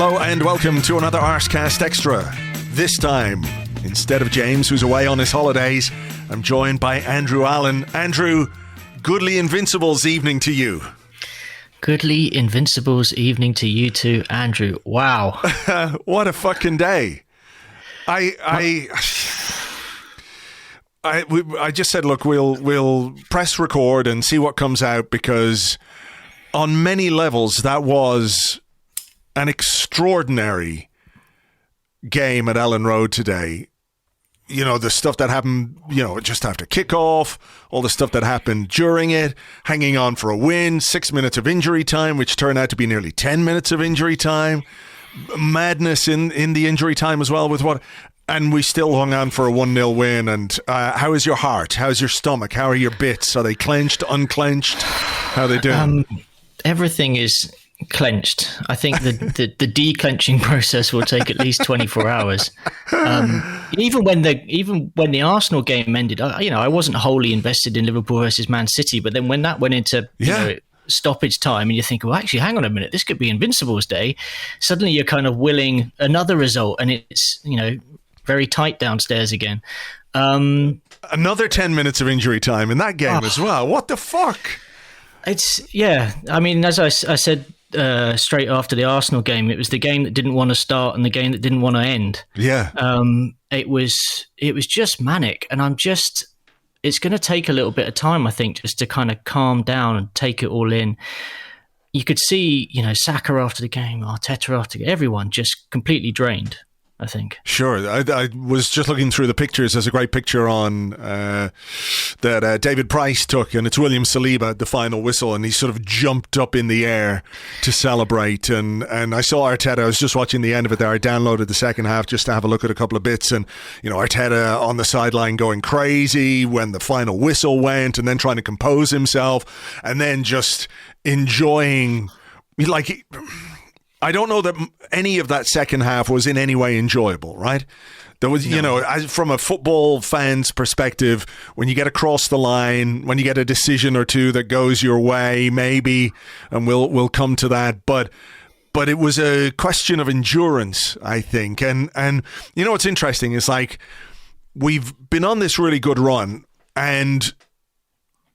Hello and welcome to another Arsecast Extra. This time, instead of James, who's away on his holidays, I'm joined by Andrew Allen. Andrew, goodly Invincibles evening to you. Goodly Invincibles evening to you too, Andrew. Wow. What a fucking day. I just said, look, we'll press record and see what comes out, because on many levels that was an extraordinary game at Elland Road today. You know, the stuff that happened, just after kickoff, all the stuff that happened during it, hanging on for a win, 6 minutes of injury time, which turned out to be nearly 10 minutes of injury time, madness in the injury time as well and we still hung on for a 1-0 win. And how is your heart? How's your stomach? How are your bits? Are they clenched, unclenched? How are they doing? Everything is clenched. I think the declenching process will take at least 24 hours. Even when the Arsenal game ended, I wasn't wholly invested in Liverpool versus Man City, but then when that went into stoppage time, and you think, well, actually, hang on a minute, this could be Invincibles Day. Suddenly, you're kind of willing another result, and it's very tight downstairs again. Another 10 minutes of injury time in that game as well. What the fuck? I mean, as I said straight after the Arsenal game, it was the game that didn't want to start and the game that didn't want to end. Yeah. It was just manic, and it's going to take a little bit of time, I think, just to kind of calm down and take it all in. You could see, Saka after the game, Arteta after the game, everyone just completely drained, I think. Sure. I was just looking through the pictures. There's a great picture on that David Price took, and it's William Saliba at the final whistle, and he sort of jumped up in the air to celebrate. And I saw Arteta. I was just watching the end of it there. I downloaded the second half just to have a look at a couple of bits, and Arteta on the sideline going crazy when the final whistle went, and then trying to compose himself, and then just enjoying, like, I don't know that any of that second half was in any way enjoyable, right? There was, from a football fan's perspective, when you get across the line, when you get a decision or two that goes your way, maybe, and we'll come to that, but it was a question of endurance, I think. And what's interesting is, like, we've been on this really good run, and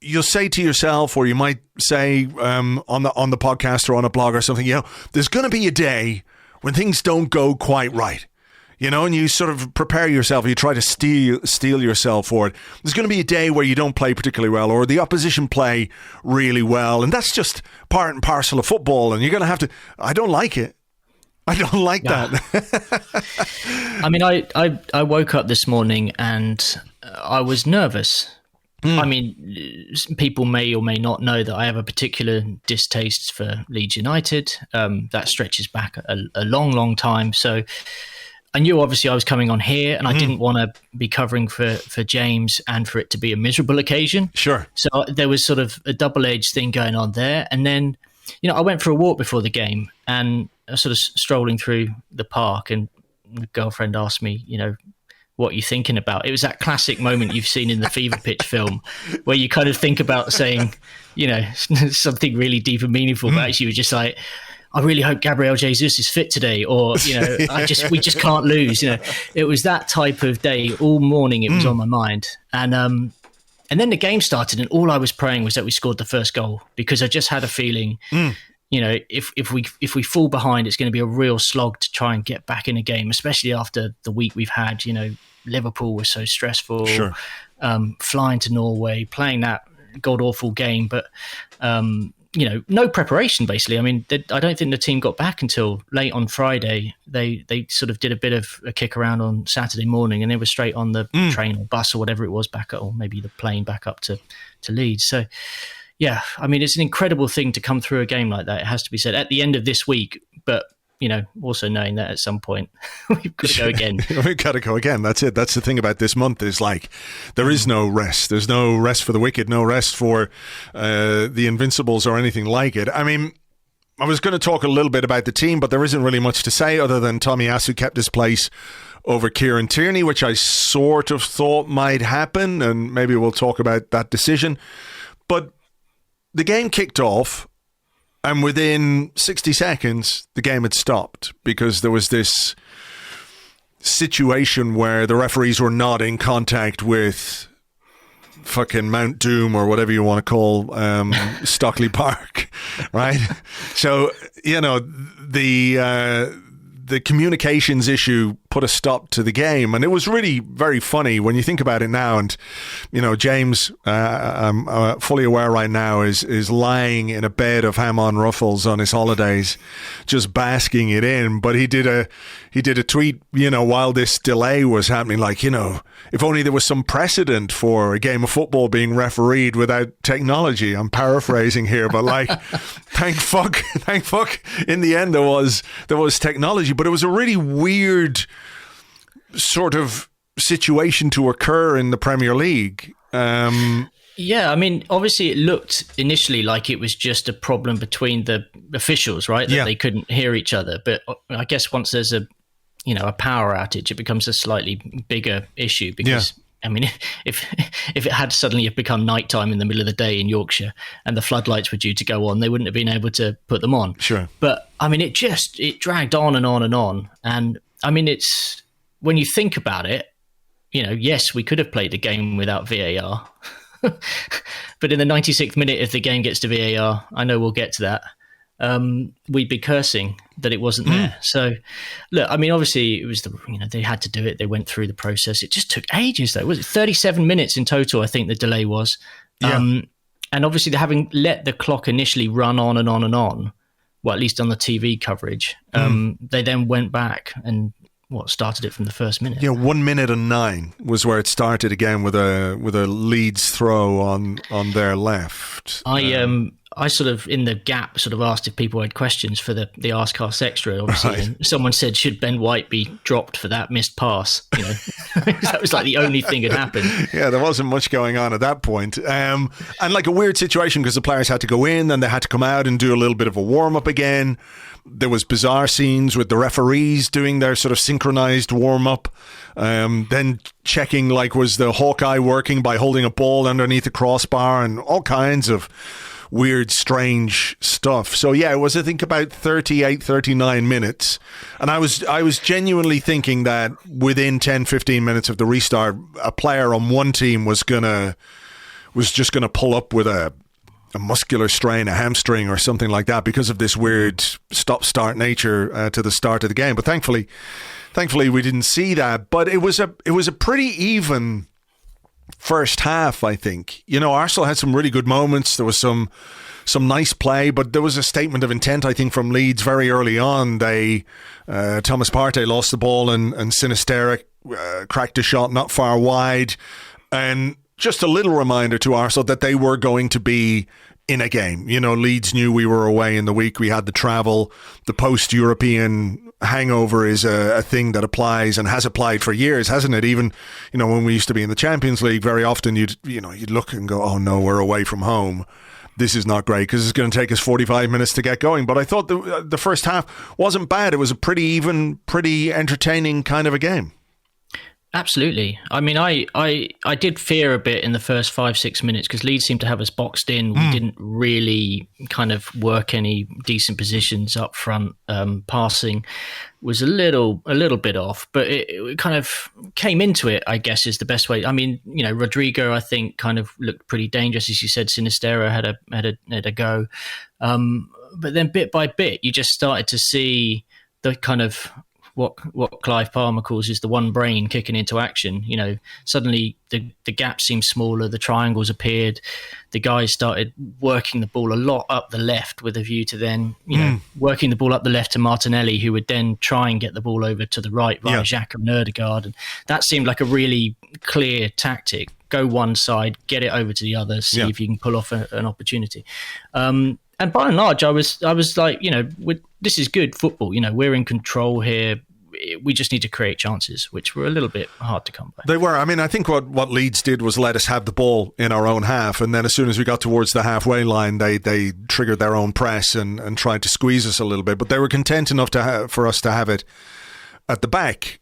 you'll say to yourself, or you might say on the podcast or on a blog or something, there's going to be a day when things don't go quite right, and you sort of prepare yourself, you try to steel yourself for it. There's going to be a day where you don't play particularly well, or the opposition play really well, and that's just part and parcel of football, and you're going to have to. I don't like it. I don't like that. I mean, I woke up this morning and I was nervous. I mean, people may or may not know that I have a particular distaste for Leeds United. That stretches back a long, long time. So I knew, obviously, I was coming on here, and I didn't want to be covering for James and for it to be a miserable occasion. Sure. So there was sort of a double-edged thing going on there. And then, I went for a walk before the game, and I was sort of strolling through the park, and the girlfriend asked me, what are you thinking about? It was that classic moment you've seen in the Fever Pitch film where you kind of think about saying, something really deep and meaningful, but actually you're just like, I really hope Gabriel Jesus is fit today, or, we just can't lose. It was that type of day all morning. It was on my mind. And then the game started, and all I was praying was that we scored the first goal, because I just had a feeling, if we fall behind, it's going to be a real slog to try and get back in a game, especially after the week we've had. Liverpool was so stressful, sure. Flying to Norway, playing that god-awful game, but no preparation, basically. I mean, I don't think the team got back until late on Friday. They sort of did a bit of a kick around on Saturday morning, and they were straight on the train or bus or whatever it was back up, or maybe the plane back up to Leeds. So, yeah, I mean, it's an incredible thing to come through a game like that. It has to be said at the end of this week, but also knowing that at some point we've got to go again. We've got to go again. That's it. That's the thing about this month, is like, there is no rest. There's no rest for the wicked, no rest for the Invincibles or anything like it. I mean, I was going to talk a little bit about the team, but there isn't really much to say other than Tomiyasu kept his place over Kieran Tierney, which I sort of thought might happen, and maybe we'll talk about that decision. But the game kicked off, And within 60 seconds, the game had stopped because there was this situation where the referees were not in contact with fucking Mount Doom or whatever you want to call Stockley Park, right? So, the communications issue put a stop to the game, and it was really very funny when you think about it now. And James, I'm fully aware right now, is lying in a bed of ham on ruffles on his holidays, just basking it in. But he did a tweet, while this delay was happening, like, if only there was some precedent for a game of football being refereed without technology. I'm paraphrasing here, but like, thank fuck, in the end there was technology. But it was a really weird sort of situation to occur in the Premier League. Yeah, I mean, obviously it looked initially like it was just a problem between the officials, right? That they couldn't hear each other. But I guess once there's a power outage, it becomes a slightly bigger issue because, I mean, if it had suddenly become nighttime in the middle of the day in Yorkshire and the floodlights were due to go on, they wouldn't have been able to put them on. Sure. But I mean, it dragged on and on and on. And I mean, it's, when you think about it, yes, we could have played the game without VAR. But in the 96th minute, if the game gets to VAR, I know we'll get to that, we'd be cursing that it wasn't there. So, look, I mean, obviously it was they had to do it. They went through the process. It just took ages, though. Was it 37 minutes in total? I think the delay was. Yeah. And obviously, having let the clock initially run on and on and on, well, at least on the TV coverage, they then went back and started it from the first minute. Yeah, 1 minute and 9 was where it started again with a Leeds throw on their left. I sort of, in the gap, sort of asked if people had questions for the Arsecast Extra, obviously. Right. And someone said, should Ben White be dropped for that missed pass? That was like the only thing that happened. Yeah, there wasn't much going on at that point. And like a weird situation because the players had to go in, then they had to come out and do a little bit of a warm-up again. There was bizarre scenes with the referees doing their sort of synchronized warm-up, then checking, like, was the Hawkeye working by holding a ball underneath the crossbar and all kinds of weird, strange stuff. So yeah, it was, I think, about 38, 39 minutes. And I was genuinely thinking that within 10, 15 minutes of the restart, a player on one team was just going to pull up with a muscular strain, a hamstring or something like that because of this weird stop-start nature to the start of the game. But thankfully we didn't see that. But it was a pretty even first half, I think. Arsenal had some really good moments. There was some nice play, but there was a statement of intent, I think, from Leeds very early on. Thomas Partey lost the ball and Sinisterra cracked a shot not far wide. And just a little reminder to Arsenal that they were going to be in a game. Leeds knew we were away in the week. We had the travel. The post-European hangover is a thing that applies and has applied for years, hasn't it? Even, when we used to be in the Champions League, very often you'd look and go, oh no, we're away from home. This is not great because it's going to take us 45 minutes to get going. But I thought the first half wasn't bad. It was a pretty even, pretty entertaining kind of a game. Absolutely. I mean, I did fear a bit in the first 5-6 minutes because Leeds seemed to have us boxed in. We didn't really kind of work any decent positions up front. Passing was a little bit off, but it kind of came into it, I guess, is the best way. I mean, Rodrigo, I think, kind of looked pretty dangerous. As you said, Sinisterra had a go. But then bit by bit, you just started to see the kind of what Clive Palmer calls is the one brain kicking into action. Suddenly the gap seemed smaller, the triangles appeared, the guys started working the ball a lot up the left with a view to then, working the ball up the left to Martinelli, who would then try and get the ball over to the right via Xhaka and Ødegaard. And that seemed like a really clear tactic. Go one side, get it over to the other, see if you can pull off an opportunity. And by and large, I was like, this is good football. We're in control here. We just need to create chances, which were a little bit hard to come by. They were. I mean, I think what Leeds did was let us have the ball in our own half, and then as soon as we got towards the halfway line, they triggered their own press and tried to squeeze us a little bit. But they were content enough for us to have it at the back.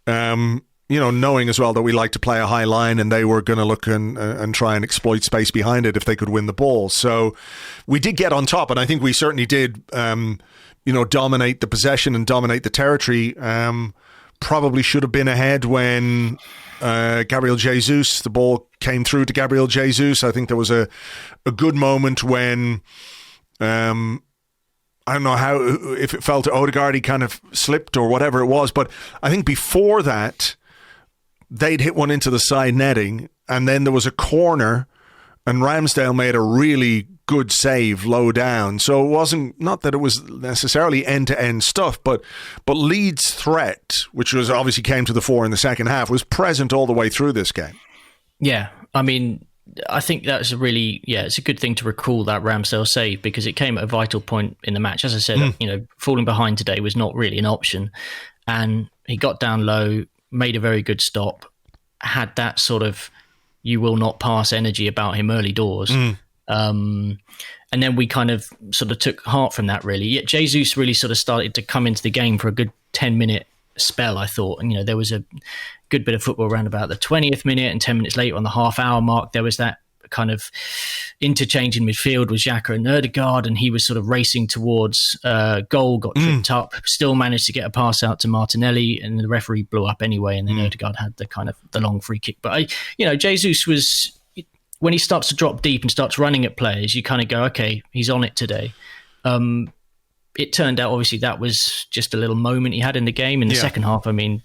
knowing as well that we like to play a high line, and they were going to look and try and exploit space behind it if they could win the ball. So we did get on top, and I think we certainly did, dominate the possession and dominate the territory. Probably should have been ahead when Gabriel Jesus, the ball came through to Gabriel Jesus. I think there was a good moment when, I don't know if it fell to Odegaard, he kind of slipped or whatever it was, but I think before that, they'd hit one into the side netting, and then there was a corner, and Ramsdale made a really good save low down. So it wasn't, not that it was necessarily end-to-end stuff, but Leeds' threat, which was obviously came to the fore in the second half, was present all the way through this game. Yeah, I mean, I think that's it's a good thing to recall that Ramsdale save, because it came at a vital point in the match. As I said, falling behind today was not really an option, and he got down low, made a very good stop, had that sort of you will not pass energy about him early doors. And then we kind of sort of took heart from that, really. Yet Jesus really sort of started to come into the game for a good 10-minute spell, I thought. And, there was a good bit of football around about the 20th minute, and 10 minutes later on the half-hour mark, there was that kind of interchange in midfield with Xhaka and Ødegaard, and he was sort of racing towards goal, got tripped up, still managed to get a pass out to Martinelli, and the referee blew up anyway, and then Ødegaard had the long free kick. But Jesus was, when he starts to drop deep and starts running at players, you kind of go, okay, he's on it today. It turned out obviously that was just a little moment he had in the game. In the second half, I mean,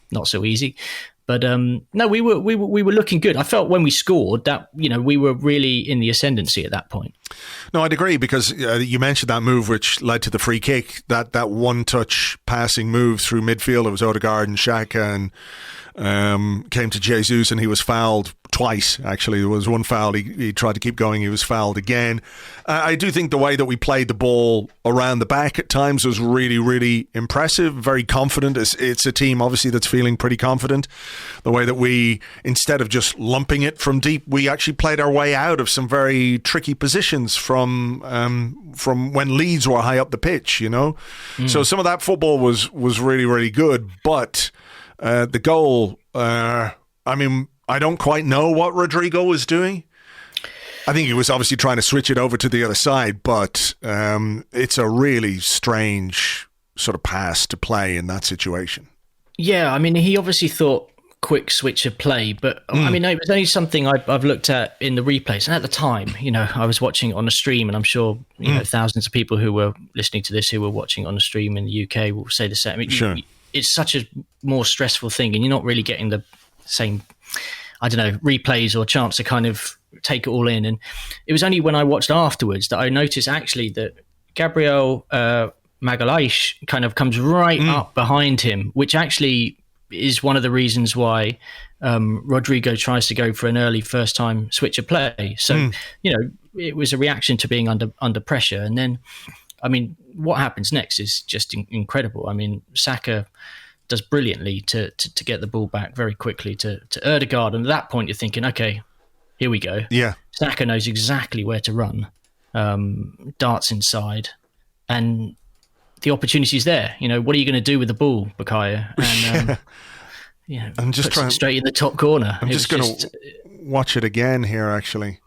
not so easy. But no, we were looking good. I felt when we scored that we were really in the ascendancy at that point. No, I'd agree, because you mentioned that move which led to the free kick. That one-touch passing move through midfield. It was Odegaard and Xhaka, and came to Jesus, and he was fouled twice. Actually, there was one foul. He tried to keep going. He was fouled again. I do think the way that we played the ball around the back at times was really, really impressive. Very confident. It's a team obviously that's feeling pretty confident. The way that we, instead of just lumping it from deep, we actually played our way out of some very tricky positions from when Leeds were high up the pitch. So some of that football was really, really good, but. The goal, I don't quite know what Rodrigo was doing. I think he was obviously trying to switch it over to the other side, but it's a really strange sort of pass to play in that situation. Yeah, I mean, he obviously thought quick switch of play, but I mean, it was only something I've looked at in the replays. And at the time, I was watching it on a stream, and I'm sure thousands of people who were listening to this who were watching on a stream in the UK will say the same. I mean, sure. It's such a more stressful thing, and you're not really getting the same, replays or chance to kind of take it all in. And it was only when I watched afterwards that I noticed actually that Gabriel Magalhaes kind of comes right up behind him, which actually is one of the reasons why Rodrigo tries to go for an early first-time switch of play. So, it was a reaction to being under pressure. And then, I mean, what happens next is just incredible. I mean, Saka does brilliantly to get the ball back very quickly to Ødegaard. And at that point, you're thinking, okay, here we go. Yeah. Saka knows exactly where to run, darts inside, and the opportunity's there. What are you going to do with the ball, Bukayo? And, I'm just trying straight in the top corner. I'm just going to watch it again here, actually.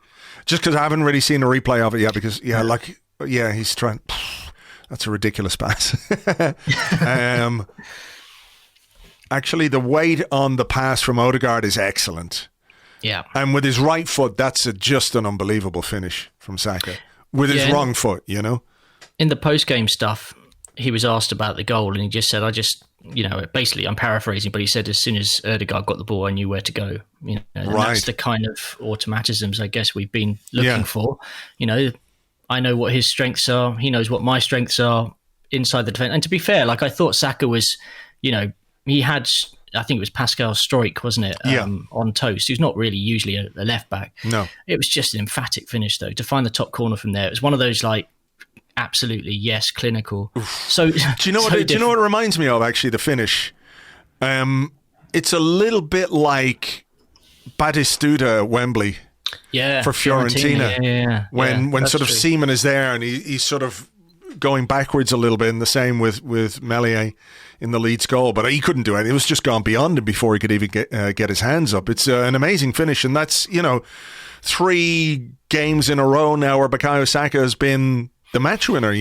Just because I haven't really seen a replay of it yet, because, he's trying... That's a ridiculous pass. Actually, the weight on the pass from Odegaard is excellent. Yeah. And with his right foot, that's just an unbelievable finish from Saka. With his wrong foot, In the post-game stuff, he was asked about the goal, and he just said, basically, I'm paraphrasing, but he said, as soon as Ødegaard got the ball, I knew where to go. And that's the kind of automatisms, I guess, we've been looking for. I know what his strengths are. He knows what my strengths are inside the defence. And to be fair, I thought Saka was, he had, I think it was Pascal Stroik, wasn't it? On toast. He's not really usually a left back. No. It was just an emphatic finish, though. To find the top corner from there, it was one of those absolutely clinical. Oof. So do you know what? Do you know what it reminds me of? Actually, the finish. It's a little bit like Batistuta at Wembley. Yeah, for Fiorentina. Yeah. When sort of Seaman is there, and he's sort of going backwards a little bit, and the same with Meslier in the Leeds goal. But he couldn't do it. It was just gone beyond him before he could even get his hands up. It's an amazing finish, and that's 3 games in a row now where Bukayo Saka has been the match winner.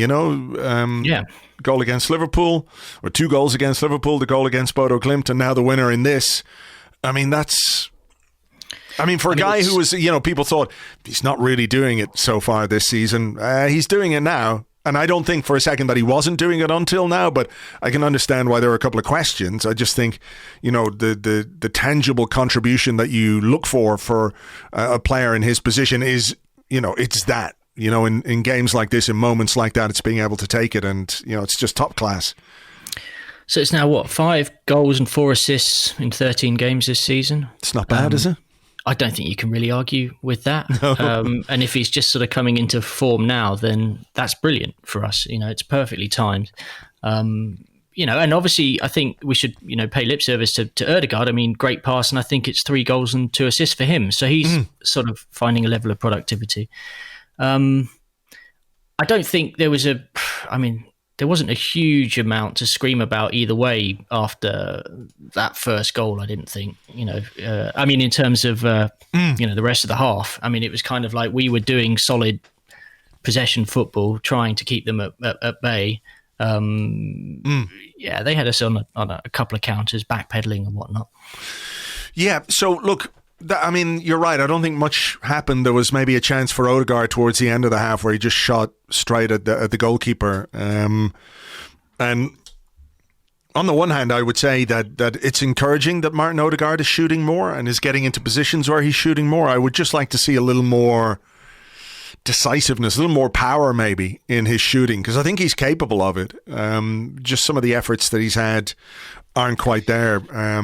Goal against Liverpool, or 2 goals against Liverpool, the goal against Bodo Glimt, and now the winner in this. I mean, for a guy who was, people thought he's not really doing it so far this season. He's doing it now. And I don't think for a second that he wasn't doing it until now, but I can understand why there are a couple of questions. I just think, the tangible contribution that you look for a player in his position is, it's that. In games like this, in moments like that, it's being able to take it, and, it's just top class. So it's now, 5 goals and 4 assists in 13 games this season? It's not bad, is it? I don't think you can really argue with that. No. And if he's just sort of coming into form now, then that's brilliant for us. It's perfectly timed. And obviously I think we should, pay lip service to Ødegaard. I mean, great pass, and I think it's 3 goals and 2 assists for him. So he's sort of finding a level of productivity. I don't think there wasn't a huge amount to scream about either way after that first goal, I didn't think. In terms of, the rest of the half, it was kind of like we were doing solid possession football, trying to keep them at bay. Yeah, they had us on a couple of counters, backpedaling and whatnot. Yeah, so look, you're right. I don't think much happened. There was maybe a chance for Ødegaard towards the end of the half where he just shot straight at the goalkeeper. And on the one hand, I would say that it's encouraging that Martin Ødegaard is shooting more and is getting into positions where he's shooting more. I would just like to see a little more decisiveness, a little more power maybe in his shooting, because I think he's capable of it. Just some of the efforts that he's had aren't quite there. I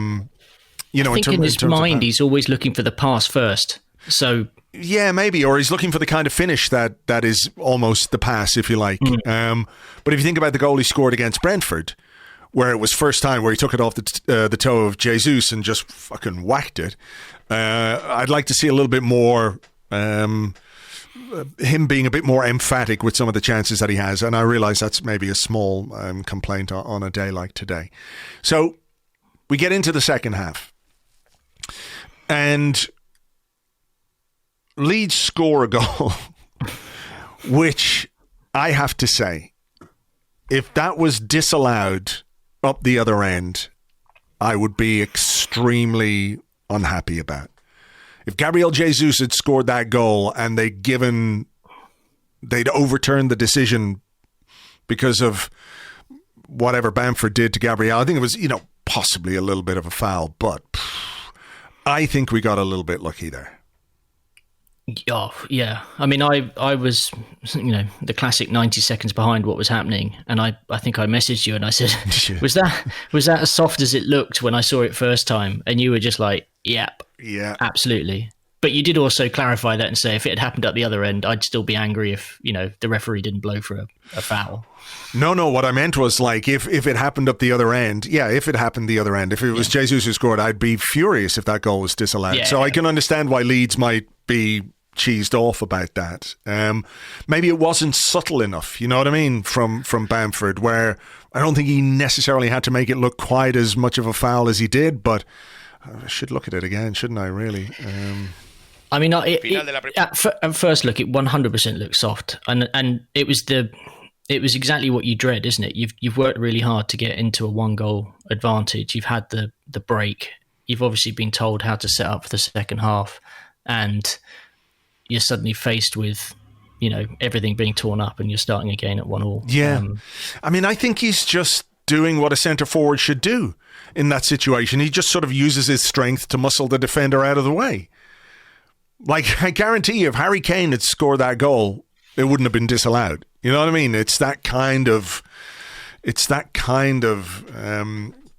think in his mind, he's always looking for the pass first. So yeah, maybe, or he's looking for the kind of finish that is almost the pass, if you like. But if you think about the goal he scored against Brentford, where it was first time where he took it off the toe of Jesus and just fucking whacked it, I'd like to see a little bit more. Him being a bit more emphatic with some of the chances that he has, and I realise that's maybe a small complaint on a day like today. So we get into the second half, and Leeds score a goal, which I have to say, if that was disallowed up the other end, I would be extremely unhappy about. If Gabriel Jesus had scored that goal and they'd overturned the decision because of whatever Bamford did to Gabriel, I think it was, possibly a little bit of a foul, but I think we got a little bit lucky there. Oh, yeah. I was, the classic 90 seconds behind what was happening. And I think I messaged you and I said, was that as soft as it looked when I saw it first time? And you were just like, yep. Yeah. Absolutely. But you did also clarify that and say if it had happened at the other end, I'd still be angry if, the referee didn't blow for a foul. No, what I meant was like if it happened up the other end, if it happened the other end, if it was Jesus who scored, I'd be furious if that goal was disallowed. So I can understand why Leeds might be cheesed off about that. Maybe it wasn't subtle enough, you know what I mean, from Bamford, where I don't think he necessarily had to make it look quite as much of a foul as he did, but I should look at it again, shouldn't I, really? At first look, it 100% looked soft, and it was exactly what you dread, isn't it? You've worked really hard to get into a 1-goal advantage. You've had the break. You've obviously been told how to set up for the second half, and you're suddenly faced with, everything being torn up, and you're starting again at 1-1. Yeah, I think he's just doing what a centre forward should do in that situation. He just sort of uses his strength to muscle the defender out of the way. Like, I guarantee you, if Harry Kane had scored that goal, it wouldn't have been disallowed. You know what I mean? It's that kind of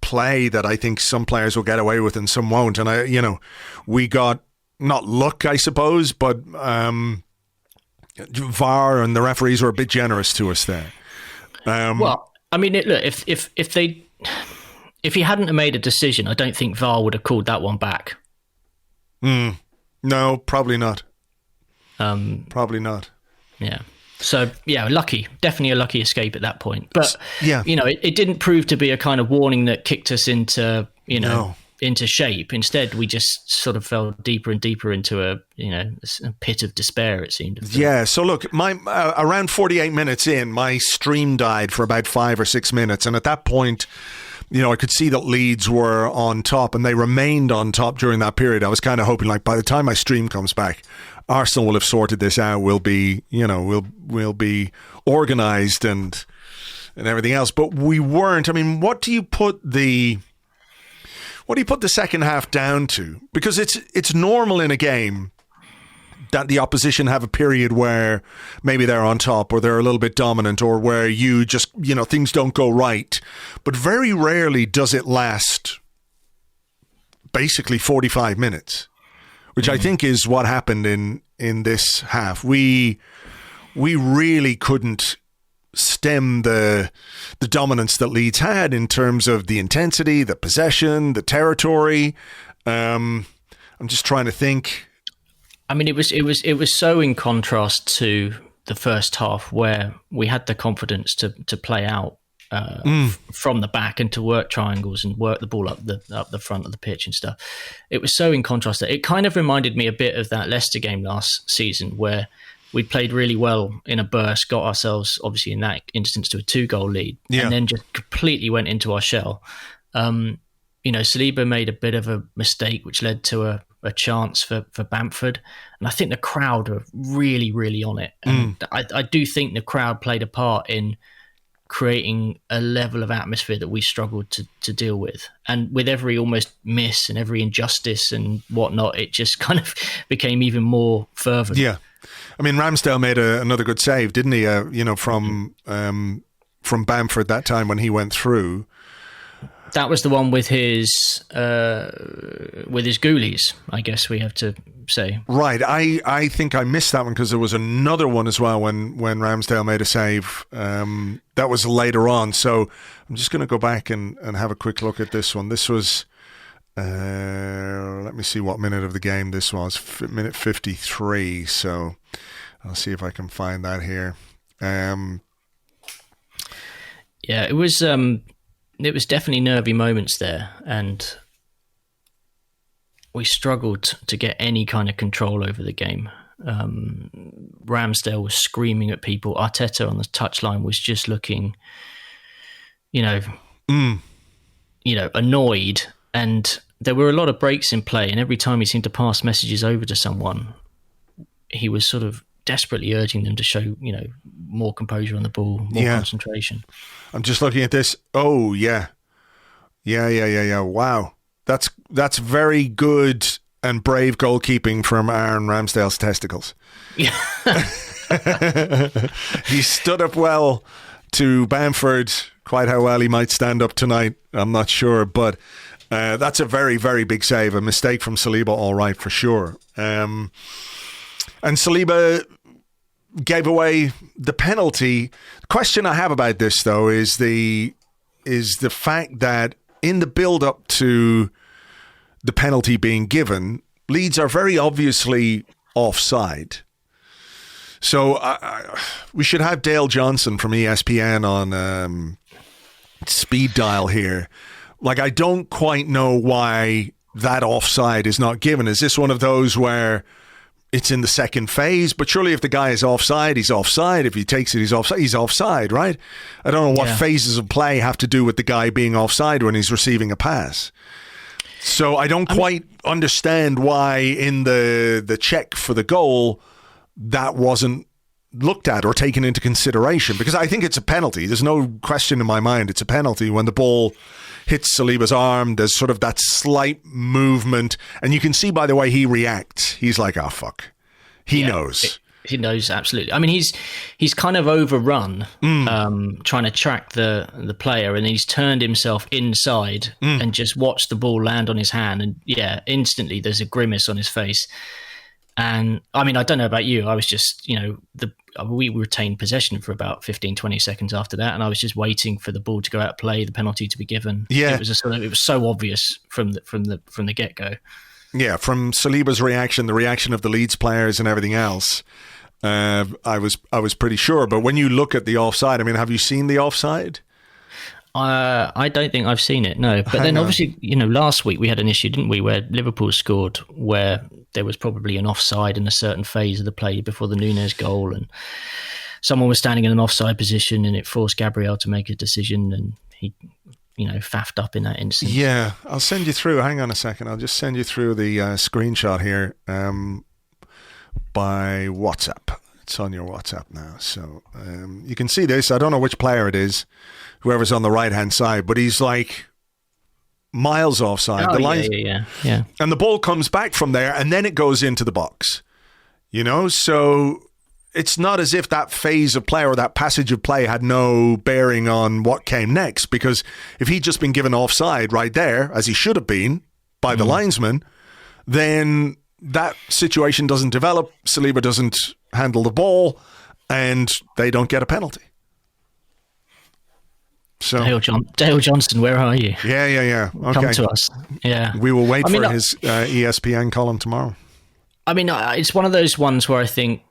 play that I think some players will get away with and some won't. And we got not luck, I suppose, but VAR and the referees were a bit generous to us there. Look, if he hadn't made a decision, I don't think VAR would have called that one back. No, probably not. Probably not. Yeah. So, yeah, definitely a lucky escape at that point. But, yeah, it didn't prove to be a kind of warning that kicked us into, into shape. Instead, we just sort of fell deeper and deeper into a pit of despair, it seemed. Yeah, so look, my around 48 minutes in, my stream died for about 5 or 6 minutes. And at that point, I could see that Leeds were on top, and they remained on top during that period. I was kind of hoping, like, by the time my stream comes back, Arsenal will have sorted this out. We'll be, we'll be organised and everything else. But we weren't. I mean, what do you put the second half down to? Because it's normal in a game that the opposition have a period where maybe they're on top or they're a little bit dominant or where you just, things don't go right. But very rarely does it last basically 45 minutes, which I think is what happened in this half. We really couldn't stem the dominance that Leeds had in terms of the intensity, the possession, the territory. I'm just trying to think. I mean, it was so in contrast to the first half where we had the confidence to play out from the back and to work triangles and work the ball up the front of the pitch and stuff. It was so in contrast that it kind of reminded me a bit of that Leicester game last season where we played really well in a burst, got ourselves obviously in that instance to a 2-goal lead, and then just completely went into our shell. Saliba made a bit of a mistake which led to a chance for Bamford, and I think the crowd are really, really on it. And I do think the crowd played a part in creating a level of atmosphere that we struggled to deal with. And with every almost miss and every injustice and whatnot, it just kind of became even more fervent. Yeah. I mean, Ramsdale made another good save, didn't he? From Bamford that time when he went through. That was the one with his goalies, I guess we have to say. Right. I think I missed that one because there was another one as well when Ramsdale made a save. That was later on. So I'm just going to go back and have a quick look at this one. This was, let me see what minute of the game this was. Minute 53. So I'll see if I can find that here. It was... It was definitely nervy moments there, and we struggled to get any kind of control over the game. Ramsdale was screaming at people. Arteta on the touchline was just looking, annoyed. And there were a lot of breaks in play, and every time he seemed to pass messages over to someone, he was sort of desperately urging them to show, more composure on the ball, more concentration. I'm just looking at this. Oh, yeah. Yeah. Wow. That's very good and brave goalkeeping from Aaron Ramsdale's testicles. Yeah. He stood up well to Bamford. Quite how well he might stand up tonight, I'm not sure. But that's a very, very big save. A mistake from Saliba, all right, for sure. And Saliba gave away the penalty. The question I have about this, though, is the fact that in the build-up to the penalty being given, Leeds are very obviously offside. So we should have Dale Johnson from ESPN on speed dial here. Like, I don't quite know why that offside is not given. Is this one of those where it's in the second phase? But surely if the guy is offside, he's offside. If he takes it, he's offside, right? I don't know what phases of play have to do with the guy being offside when he's receiving a pass. So I don't quite understand why in the check for the goal that wasn't looked at or taken into consideration, because I think it's a penalty. There's no question in my mind it's a penalty when the ball hits Saliba's arm. There's sort of that slight movement, and you can see by the way he reacts. He's like, "Oh fuck," he knows. He knows, absolutely. I mean, he's kind of overrun, trying to track the player, and he's turned himself inside and just watched the ball land on his hand, and instantly there's a grimace on his face. And I mean, I don't know about you. I was just, we retained possession for about 15, 20 seconds after that, and I was just waiting for the ball to go out of play, the penalty to be given. Yeah, it was so obvious from the get go. Yeah, from Saliba's reaction, the reaction of the Leeds players, and everything else. I was pretty sure. But when you look at the offside, I mean, have you seen the offside? I don't think I've seen it, no. But then obviously, last week we had an issue, didn't we, where Liverpool scored where there was probably an offside in a certain phase of the play before the Nunes goal, and someone was standing in an offside position and it forced Gabriel to make a decision, and he, faffed up in that instance. Yeah, I'll send you through. Hang on a second. I'll just send you through the screenshot here by WhatsApp. It's on your WhatsApp now. So you can see this. I don't know which player it is, whoever's on the right-hand side, but he's like miles offside. Yeah. And the ball comes back from there and then it goes into the box. So it's not as if that phase of play or that passage of play had no bearing on what came next, because if he'd just been given offside right there, as he should have been by the linesman, then that situation doesn't develop. Saliba doesn't handle the ball and they don't get a penalty. So Dale Johnson, where are you? Yeah. Okay. Come to us. Yeah. We will wait for his ESPN column tomorrow. I mean, it's one of those ones where I think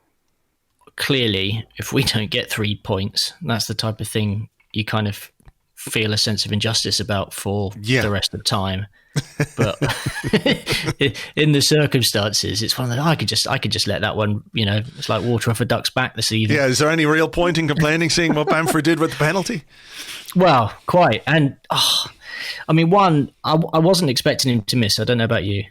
clearly if we don't get 3 points, that's the type of thing you kind of feel a sense of injustice about for the rest of the time. But in the circumstances, it's one of those, I could just let that one, it's like water off a duck's back this evening. Yeah, is there any real point in complaining seeing what Bamford did with the penalty? Well, quite. And I wasn't expecting him to miss. I don't know about you.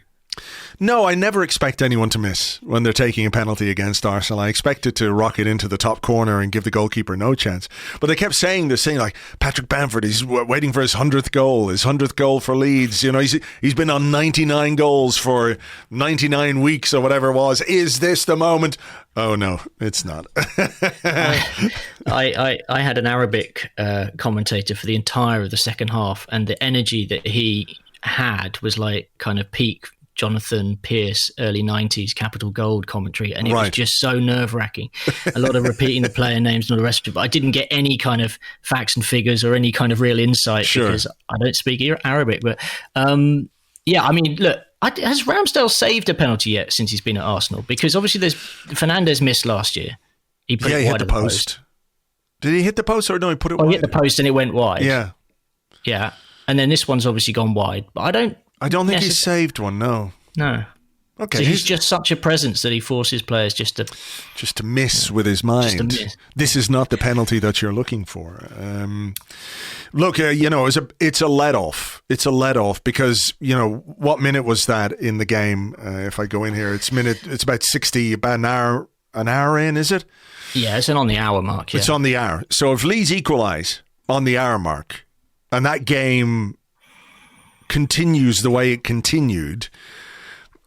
No, I never expect anyone to miss when they're taking a penalty against Arsenal. I expect it to rocket into the top corner and give the goalkeeper no chance. But they kept saying like Patrick Bamford, he's waiting for his 100th goal for Leeds. He's been on 99 goals for 99 weeks or whatever it was. Is this the moment? Oh no, it's not. I had an Arabic commentator for the entire of the second half, and the energy that he had was like kind of peak Jonathan Pearce early 90s Capital Gold commentary, and it was just so nerve-wracking. A lot of repeating the player names and all the rest of it, but I didn't get any kind of facts and figures or any kind of real insight because I don't speak Arabic. But look, has Ramsdale saved a penalty yet since he's been at Arsenal? Because obviously there's Fernandes missed last year. He hit the post. Did he hit the post or no, he put it wide? He hit the post and it went wide. Yeah. And then this one's obviously gone wide, but I don't think he's saved one, no. Okay. So he's just such a presence that he forces players just to miss with his mind. This is not the penalty that you're looking for. Look, it's a let-off. It's a let-off because, what minute was that in the game? If I go in here, it's about 60, about an hour in, is it? Yeah, it's on the hour mark. Yeah. It's on the hour. So if Leeds equalise on the hour mark and that game continues the way it continued,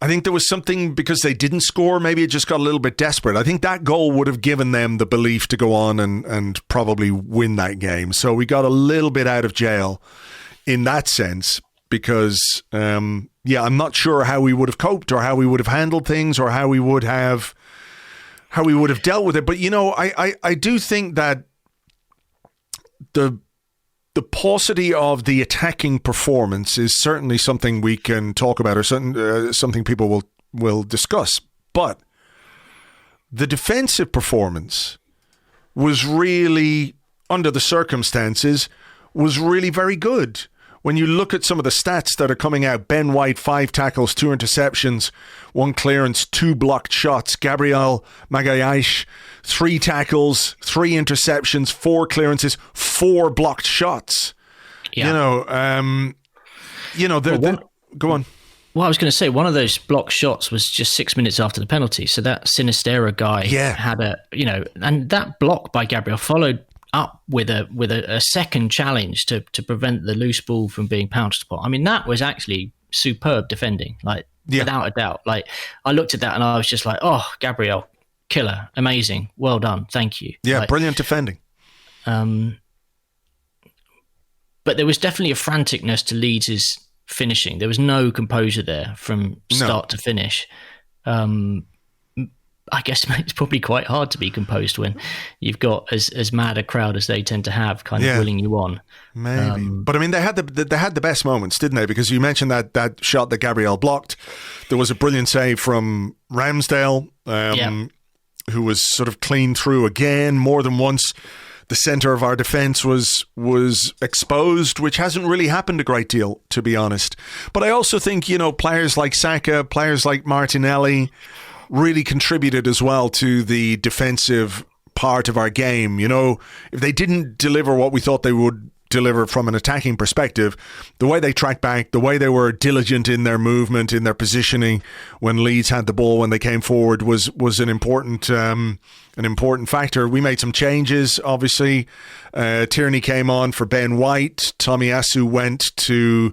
I think there was something, because they didn't score, maybe it just got a little bit desperate. I think that goal would have given them the belief to go on and probably win that game. So we got a little bit out of jail in that sense because, I'm not sure how we would have coped or how we would have handled things or how we would have dealt with it. But, I do think that the paucity of the attacking performance is certainly something we can talk about or something people will discuss. But the defensive performance was really, under the circumstances, was really very good. When you look at some of the stats that are coming out, Ben White, 5 tackles, 2 interceptions, 1 clearance, 2 blocked shots. Gabriel Magalhaes, 3 tackles, 3 interceptions, 4 clearances, 4 blocked shots. Yeah. Go on. Well, I was going to say, one of those blocked shots was just 6 minutes after the penalty. So that Sinistera guy had and that block by Gabriel followed up with a second challenge to prevent the loose ball from being pounced upon. I mean, that was actually superb defending, without a doubt. Like, I looked at that and I was just like, oh, Gabriel, killer, amazing, well done, thank you. Yeah, brilliant defending. But there was definitely a franticness to Leeds' finishing. There was no composure there from start to finish. I guess it's probably quite hard to be composed when you've got as mad a crowd as they tend to have, kind of willing you on. Maybe, but I mean, they had the best moments, didn't they? Because you mentioned that shot that Gabriel blocked. There was a brilliant save from Ramsdale. who was sort of clean through again more than once. The centre of our defence was exposed, which hasn't really happened a great deal, to be honest. But I also think, players like Saka, players like Martinelli really contributed as well to the defensive part of our game. If they didn't deliver what we thought they would deliver from an attacking perspective, the way they tracked back, the way they were diligent in their movement, in their positioning when Leeds had the ball, when they came forward, was an important factor. We made some changes, obviously. Tierney came on for Ben White. Tomiyasu went to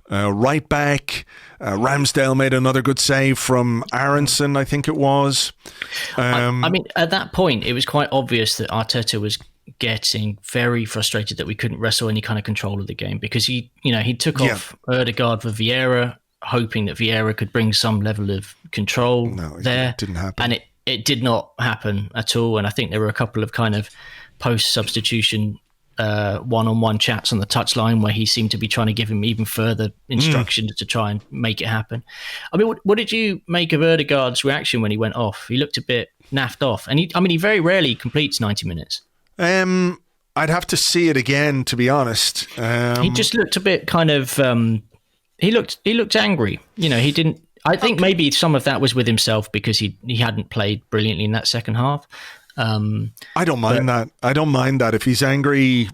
right back. Ramsdale made another good save from Aronson, I think it was. I mean, at that point, it was quite obvious that Arteta was getting very frustrated that we couldn't wrestle any kind of control of the game, because he took off Ødegaard for Vieira, hoping that Vieira could bring some level of control there. It didn't happen. And it did not happen at all. And I think there were a couple of kind of post-substitution one-on-one chats on the touchline where he seemed to be trying to give him even further instructions to try and make it happen. I mean, what did you make of Ødegaard's reaction when he went off? He looked a bit naffed off. And he very rarely completes 90 minutes. I'd have to see it again, to be honest. He just looked a bit kind of. He looked angry. He didn't. I think maybe some of that was with himself because he hadn't played brilliantly in that second half. I don't mind that. I don't mind that if he's angry.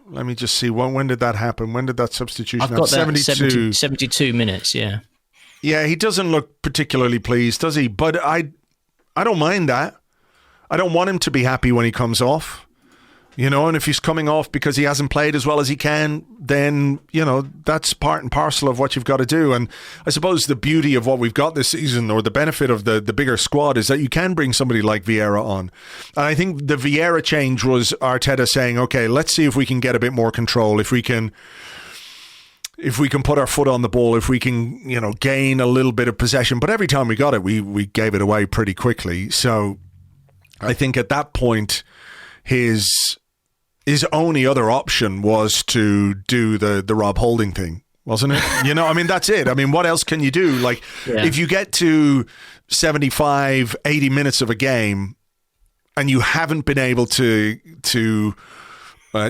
Let me just see. When did that happen? When did that substitution happen? I've got that 72 minutes. Yeah. Yeah, he doesn't look particularly pleased, does he? But I don't mind that. I don't want him to be happy when he comes off, and if he's coming off because he hasn't played as well as he can, then, that's part and parcel of what you've got to do. And I suppose the beauty of what we've got this season, or the benefit of the bigger squad, is that you can bring somebody like Vieira on. And I think the Vieira change was Arteta saying, okay, let's see if we can get a bit more control, if we can put our foot on the ball, if we can, gain a little bit of possession. But every time we got it, we gave it away pretty quickly. So I think at that point, his only other option was to do the Rob Holding thing, wasn't it? That's it. I mean, what else can you do? If you get to 75, 80 minutes of a game and you haven't been able to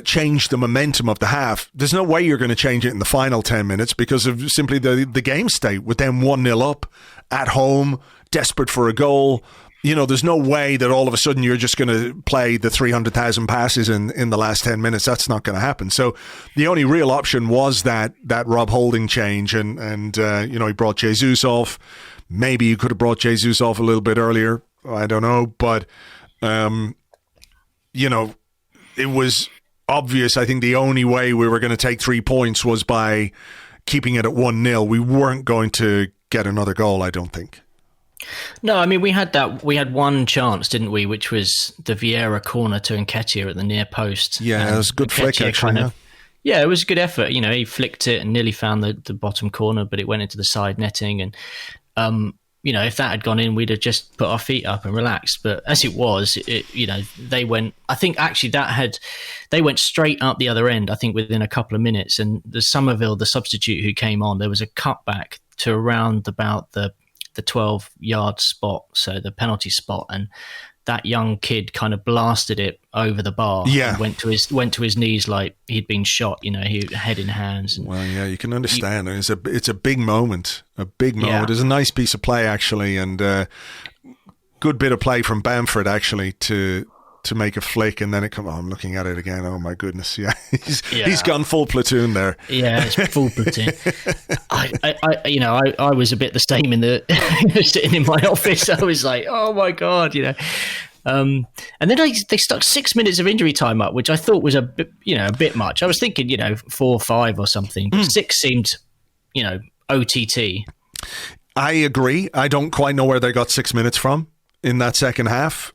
change the momentum of the half, there's no way you're going to change it in the final 10 minutes because of simply the game state, with them 1-0 up at home, desperate for a goal. There's no way that all of a sudden you're just going to play the 300,000 passes in the last 10 minutes. That's not going to happen. So the only real option was that Rob Holding change. And he brought Jesus off. Maybe you could have brought Jesus off a little bit earlier. I don't know. But, it was obvious. I think the only way we were going to take 3 points was by keeping it at 1-0. We weren't going to get another goal, I don't think. No, I mean, we had one chance, didn't we, which was the Vieira corner to Nketiah at the near post. Yeah, it was a good flick, actually. It was a good effort. He flicked it and nearly found the bottom corner, but it went into the side netting. And, if that had gone in, we'd have just put our feet up and relaxed. But as it was, they went, I think actually they went straight up the other end, I think within a couple of minutes. And the Somerville, the substitute who came on, there was a cutback to around about the 12-yard spot, so the penalty spot, and that young kid kind of blasted it over the bar. Yeah, and went to his knees like he'd been shot. He head in hands. And well, yeah, you can understand. It's a big moment. A big moment. Yeah. It was a nice piece of play actually, and good bit of play from Bamford actually to make a flick, and then I'm looking at it again. Oh my goodness, he's gone full platoon there. Yeah, it's full platoon. I was a bit the same in the sitting in my office. I was like, oh my god, and then they stuck 6 minutes of injury time up, which I thought was a bit much. I was thinking 4 or 5 or something. But 6 seemed OTT. I agree. I don't quite know where they got 6 minutes from in that second half.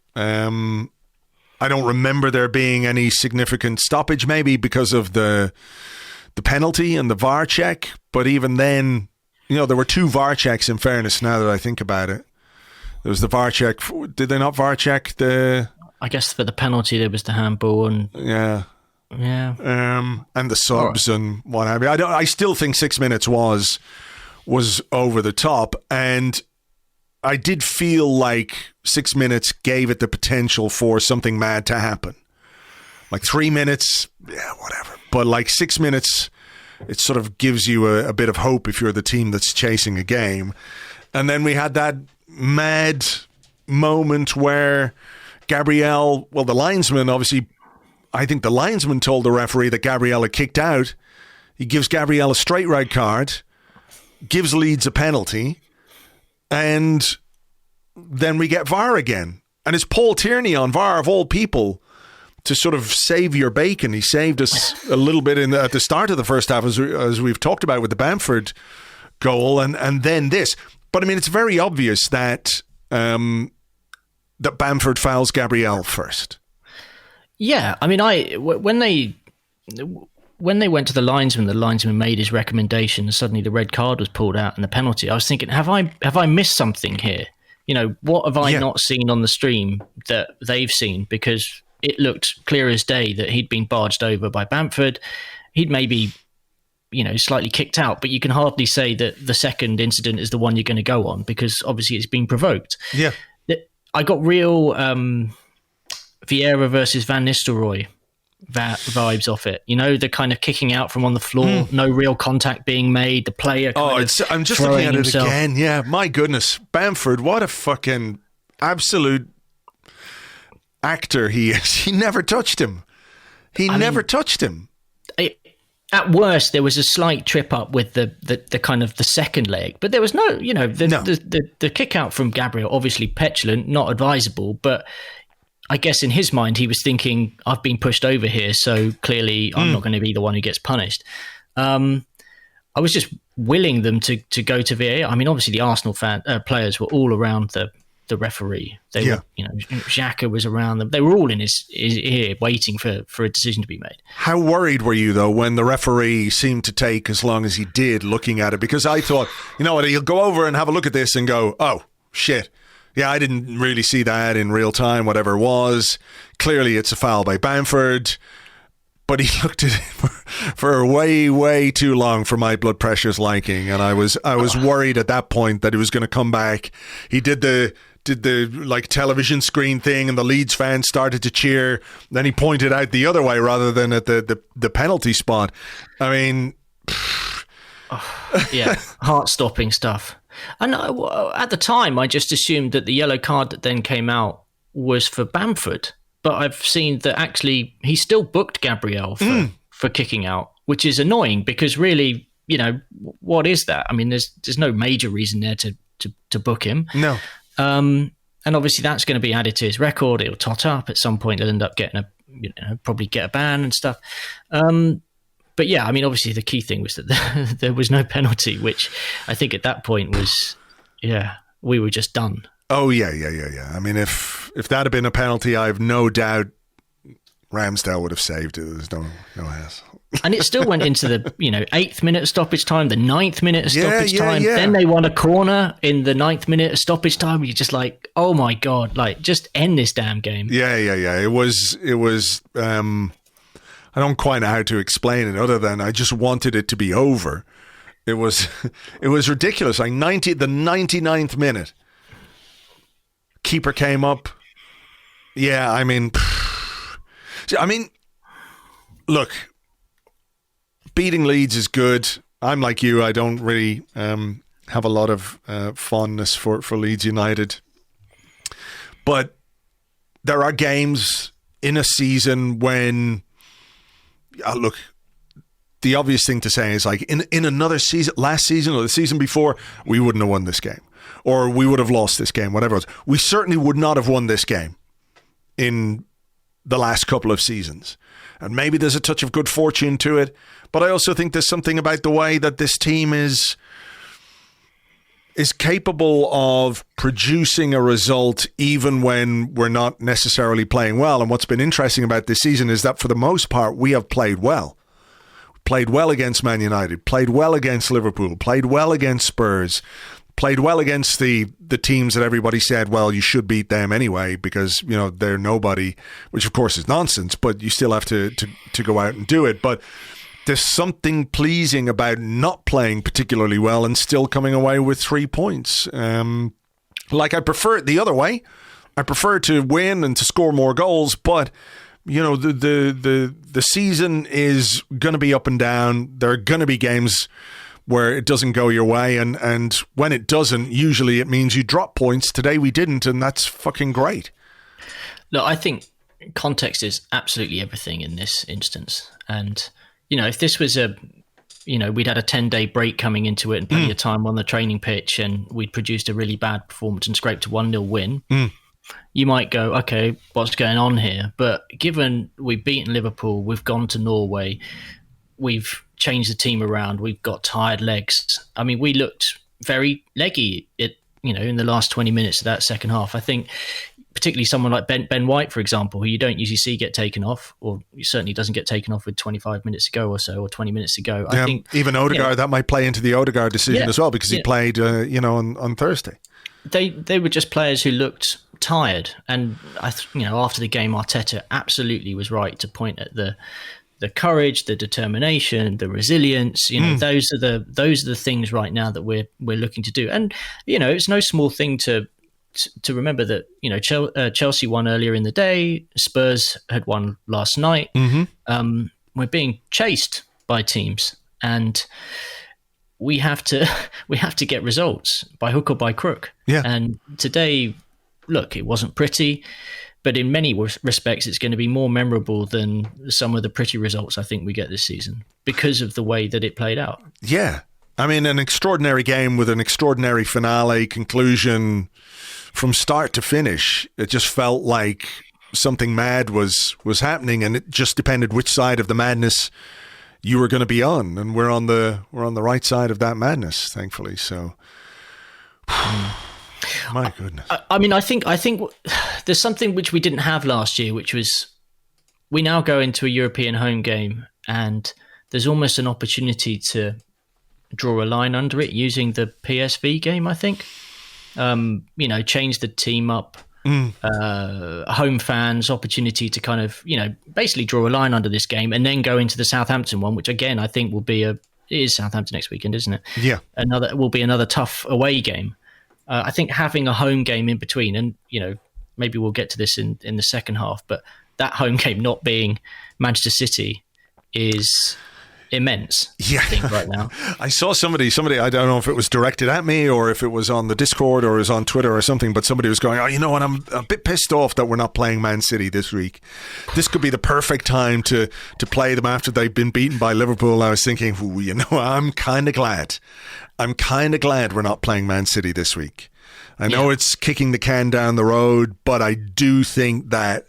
I don't remember there being any significant stoppage, maybe because of the penalty and the VAR check. But even then, there were 2 VAR checks, in fairness, now that I think about it. There was the VAR check. Did they not VAR check the... I guess for the penalty, there was the handball and... Yeah. And the subs and what have you. I still think 6 minutes was over the top. And I did feel like 6 minutes gave it the potential for something mad to happen. Like 3 minutes, yeah, whatever. But like 6 minutes, it sort of gives you a bit of hope if you're the team that's chasing a game. And then we had that mad moment where Gabriel, well, the linesman, obviously, I think the linesman told the referee that Gabriel had kicked out. He gives Gabriel a straight red card, gives Leeds a penalty, and then we get VAR again. And it's Paul Tierney on VAR, of all people, to sort of save your bacon. He saved us a little bit at the start of the first half, as we've talked about with the Bamford goal, and then this. But I mean, it's very obvious that that Bamford fouls Gabriel first. Yeah, I mean, when they went to the linesman made his recommendation, and suddenly the red card was pulled out and the penalty. I was thinking, have I missed something here? You know, what have I not seen on the stream that they've seen? Because it looked clear as day that he'd been barged over by Bamford. He'd maybe, slightly kicked out, but you can hardly say that the second incident is the one you're going to go on, because obviously it's been provoked. Yeah. I got real Vieira versus Van Nistelrooy vibes off it. The kind of kicking out from on the floor, no real contact being made, the player I'm just looking at it again. Yeah, my goodness. Bamford, what a fucking absolute actor he is. He never touched him. Never touched him. At worst, there was a slight trip up with the kind of the second leg, but there was no, the kick out from Gabriel, obviously petulant, not advisable, but I guess in his mind, he was thinking, I've been pushed over here, so clearly I'm not going to be the one who gets punished. I was just willing them to go to VAR. I mean, obviously the Arsenal players were all around the referee. They were, Xhaka was around them. They were all in his ear waiting for a decision to be made. How worried were you, though, when the referee seemed to take as long as he did looking at it? Because I thought, you know what, he'll go over and have a look at this and go, oh, shit. Yeah, I didn't really see that in real time, whatever it was. Clearly, it's a foul by Bamford. But he looked at it for way, way too long for my blood pressure's liking. And I was worried at that point that he was going to come back. He did the like television screen thing, and the Leeds fans started to cheer. Then he pointed out the other way rather than at the penalty spot. I mean... heart-stopping stuff. And at the time, I just assumed that the yellow card that then came out was for Bamford. But I've seen that actually he still booked Gabriel for kicking out, which is annoying because really, what is that? I mean, there's no major reason there to book him. No. And obviously that's going to be added to his record. It'll tot up at some point. He'll end up getting probably get a ban and stuff. But yeah, I mean, obviously the key thing was that there was no penalty, which I think at that point was, we were just done. Oh, yeah. I mean, if that had been a penalty, I have no doubt Ramsdale would have saved it. There's no hassle. And it still went into the 8th minute of stoppage time, the 9th minute of stoppage time. Yeah. Then they won a corner in the 9th minute of stoppage time. You're just like, oh my God, like just end this damn game. Yeah. It was. I don't quite know how to explain it other than I just wanted it to be over. It was ridiculous. Like the 99th minute, keeper came up. Yeah, I mean, look, beating Leeds is good. I'm like you. I don't really have a lot of fondness for Leeds United. But there are games in a season when... look, the obvious thing to say is like in another season, last season or the season before, we wouldn't have won this game, or we would have lost this game, whatever it was. We certainly would not have won this game in the last couple of seasons. And maybe there's a touch of good fortune to it, but I also think there's something about the way that this team is capable of producing a result even when we're not necessarily playing well. And what's been interesting about this season is that for the most part, we have played well. Played well against Man United, played well against Liverpool, played well against Spurs, played well against the teams that everybody said, well, you should beat them anyway because, they're nobody, which of course is nonsense, but you still have to go out and do it. But there's something pleasing about not playing particularly well and still coming away with 3 points. Like, I prefer it the other way. I prefer to win and to score more goals, but the season is going to be up and down. There are going to be games where it doesn't go your way, and when it doesn't, usually it means you drop points. Today we didn't, and that's fucking great. Look, I think context is absolutely everything in this instance. And, if this was we'd had a 10-day break coming into it and plenty of time on the training pitch, and we'd produced a really bad performance and scraped a 1-0 win, you might go, okay, what's going on here? But given we've beaten Liverpool, we've gone to Norway, we've changed the team around, we've got tired legs. I mean, we looked very leggy in the last 20 minutes of that second half. I think particularly someone like Ben White, for example, who you don't usually see get taken off, or certainly doesn't get taken off with 25 minutes to go or so, or 20 minutes to go. I think even Odegaard, that might play into the Odegaard decision as well, because he played, on Thursday. They were just players who looked tired, and after the game, Arteta absolutely was right to point at the courage, the determination, the resilience. Those are the things right now that we're looking to do. And it's no small thing to remember that Chelsea won earlier in the day, Spurs had won last night. We're being chased by teams, and we have to get results by hook or by crook. And today, look, it wasn't pretty, but in many respects it's going to be more memorable than some of the pretty results I think we get this season, because of the way that it played out. I mean, an extraordinary game with an extraordinary finale conclusion from start to finish. It just felt like something mad was happening, and it just depended which side of the madness you were going to be on, and we're on the right side of that madness, thankfully. So, my goodness. I mean, I think there's something which we didn't have last year, which was we now go into a European home game, and there's almost an opportunity to draw a line under it using the PSV game, I think. Change the team up, home fans, opportunity to kind of, basically draw a line under this game and then go into the Southampton one, which again, I think it is Southampton next weekend, isn't it? Yeah. Will be another tough away game. I think having a home game in between, and, maybe we'll get to this in the second half, but that home game not being Manchester City is immense. I think right now. I saw somebody, I don't know if it was directed at me or if it was on the Discord or it was on Twitter or something, but somebody was going, you know what, I'm a bit pissed off that we're not playing Man City this week. This could be the perfect time to play them after they've been beaten by Liverpool. I was thinking, I'm kind of glad we're not playing Man City this week. I know it's kicking the can down the road, but I do think that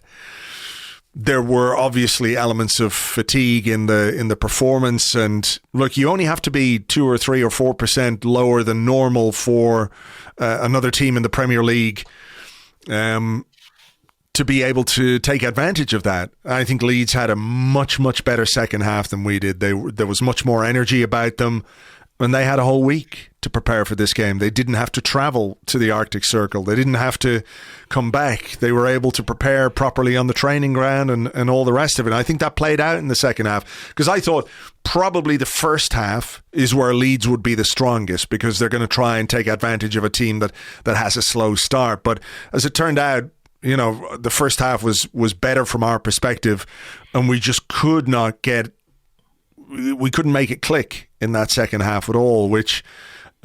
there were obviously elements of fatigue in the performance, and look, you only have to be 2 or 3 or 4% lower than normal for another team in the Premier League to be able to take advantage of that. I think Leeds had a much, much better second half than we did. There was much more energy about them, and they had a whole week to prepare for this game. They didn't have to travel to the Arctic Circle. They didn't have to come back. They were able to prepare properly on the training ground and all the rest of it. And I think that played out in the second half, because I thought probably the first half is where Leeds would be the strongest, because they're going to try and take advantage of a team that has a slow start. But as it turned out, the first half was better from our perspective, and we just could not we couldn't make it click in that second half at all, which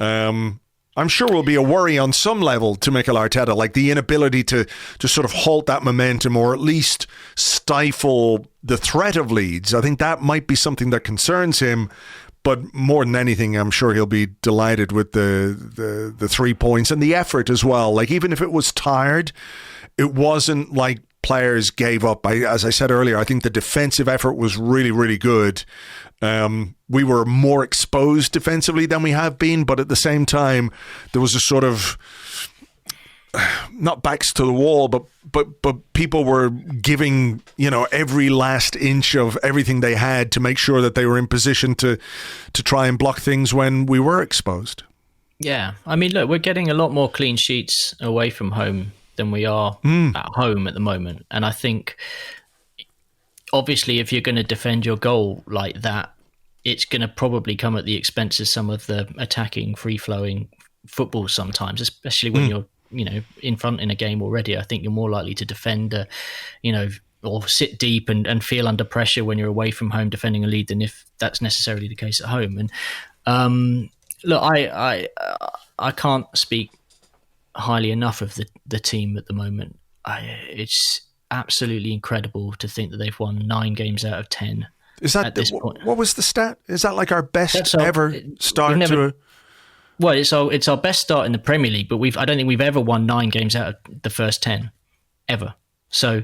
I'm sure will be a worry on some level to Mikel Arteta, like the inability to sort of halt that momentum or at least stifle the threat of Leeds. I think that might be something that concerns him. But more than anything, I'm sure he'll be delighted with the 3 points and the effort as well. Like, even if it was tired, it wasn't like players gave up. As I said earlier, I think the defensive effort was really, really good. We were more exposed defensively than we have been, but at the same time, there was a sort of, not backs to the wall, but people were giving, every last inch of everything they had to make sure that they were in position to try and block things when we were exposed. Yeah. I mean, look, we're getting a lot more clean sheets away from home than we are at home at the moment. And I think, obviously, if you're going to defend your goal like that, it's going to probably come at the expense of some of the attacking, free-flowing football sometimes, especially when in front in a game already, I think you're more likely to defend, or sit deep and feel under pressure when you're away from home defending a lead than if that's necessarily the case at home. And look, I can't speak highly enough of the team at the moment. It's absolutely incredible to think that they've won 9 games out of 10. Is that at this point? What was the stat? Is that like our best ever start to a... Well, it's our best start in the Premier League, but I don't think we've ever won 9 games out of the first 10 ever. So,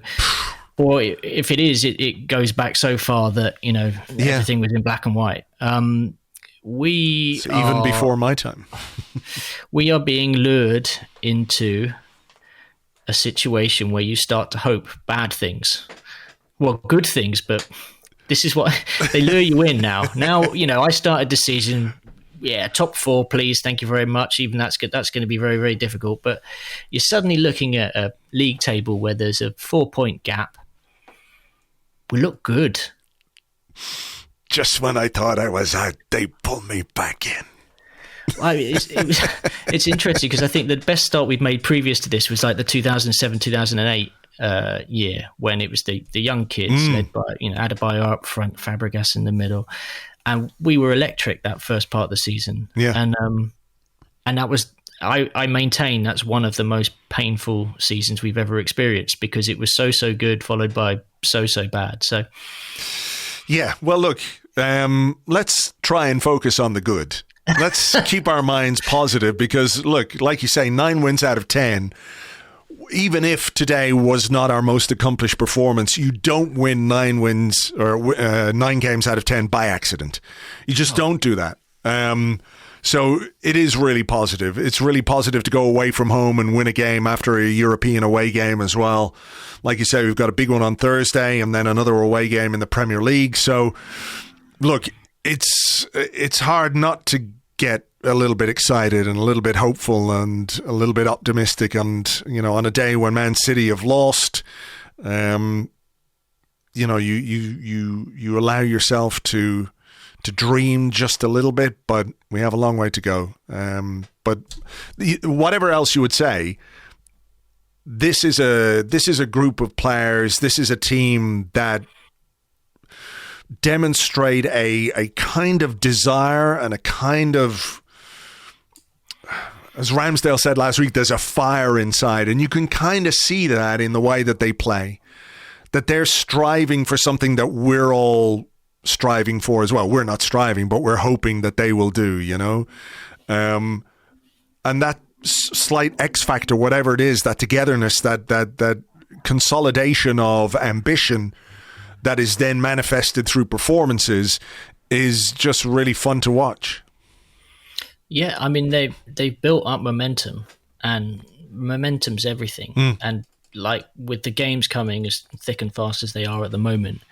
or if it is, it goes back so far that everything was in black and white. Even before my time, we are being lured into a situation where you start to hope bad things, well, good things, but this is what they lure you in now. Now, I started the season, top 4, please, thank you very much. Even that's good. That's going to be very, very difficult. But you're suddenly looking at a league table where there's a 4-point gap. We look good. Just when I thought I was out, they pulled me back in. It's interesting because I think the best start we've made previous to this was like the 2007-2008 year, when it was the young kids led by Adebayo up front, Fabregas in the middle, and we were electric that first part of the season. Yeah, and that was I maintain that's one of the most painful seasons we've ever experienced because it was so good followed by so bad. So yeah, well, look, let's try and focus on the good. Let's keep our minds positive because, look, like you say, 9 wins out of 10. Even if today was not our most accomplished performance, you don't win 9 wins or 9 games out of 10 by accident. You just don't do that. So it is really positive. It's really positive to go away from home and win a game after a European away game as well. Like you say, we've got a big one on Thursday and then another away game in the Premier League. So, look, it's hard not to get a little bit excited and a little bit hopeful and a little bit optimistic. And, on a day when Man City have lost, you allow yourself to dream just a little bit, but we have a long way to go. But whatever else you would say, this is a group of players. This is a team that demonstrate a kind of desire and a kind of, as Ramsdale said last week, there's a fire inside, and you can kind of see that in the way that they play, that they're striving for something that we're all striving for as well. We're not striving, but we're hoping that they will do, and that slight X factor, whatever it is, that togetherness, that consolidation of ambition that is then manifested through performances is just really fun to watch. Yeah, I mean, they've built up momentum, and momentum's everything. And like with the games coming as thick and fast as they are at the moment,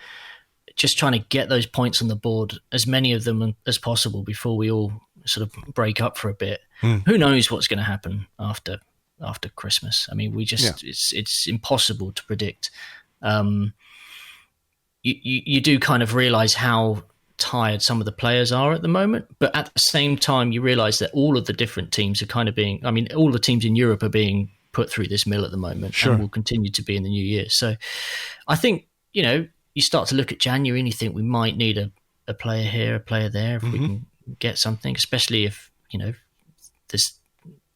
just trying to get those points on the board, as many of them as possible before we all sort of break up for a bit. Who knows what's going to happen after Christmas? I mean, it's impossible to predict. You do kind of realize how tired some of the players are at the moment, but at the same time, you realize that all of the different teams are kind of all the teams in Europe are being put through this mill at the moment, and will continue to be in the new year. So I think, you start to look at January and you think we might need a player here, a player there, if we can get something, especially if, there's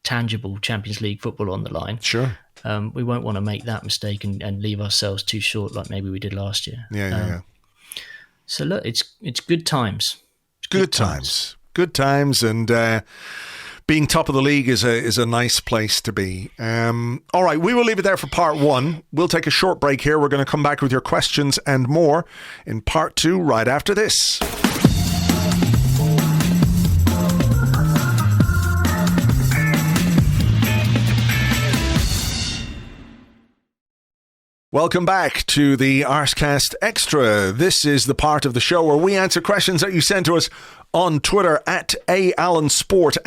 tangible Champions League football on the line. Sure. We won't want to make that mistake and leave ourselves too short like maybe we did last year. Yeah. So look, it's good times. Good times, and being top of the league is a nice place to be. All right, we will leave it there for part 1. We'll take a short break here. We're going to come back with your questions and more in part 2 right after this. Welcome back to the Arsecast Extra. This is the part of the show where we answer questions that you send to us on Twitter at @AllenSport,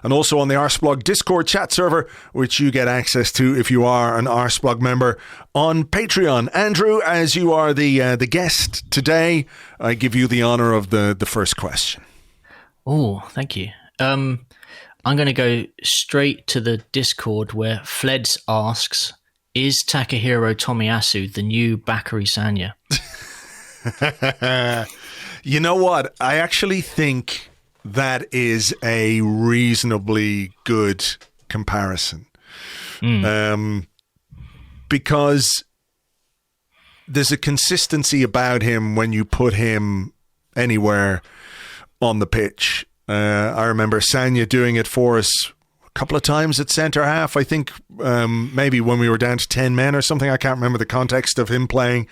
and also on the Arseblog Discord chat server, which you get access to if you are an Arseblog member on Patreon. Andrew, as you are the guest today, I give you the honour of the first question. Oh, thank you. I'm going to go straight to the Discord where Fleds asks, is Takahiro Tomiyasu the new Bakary Sagna? You know what? I actually think that is a reasonably good comparison. Because there's a consistency about him when you put him anywhere on the pitch. I remember Sagna doing it for us a couple of times at centre half. I think maybe when we were down to 10 men or something. I can't remember the context of him playing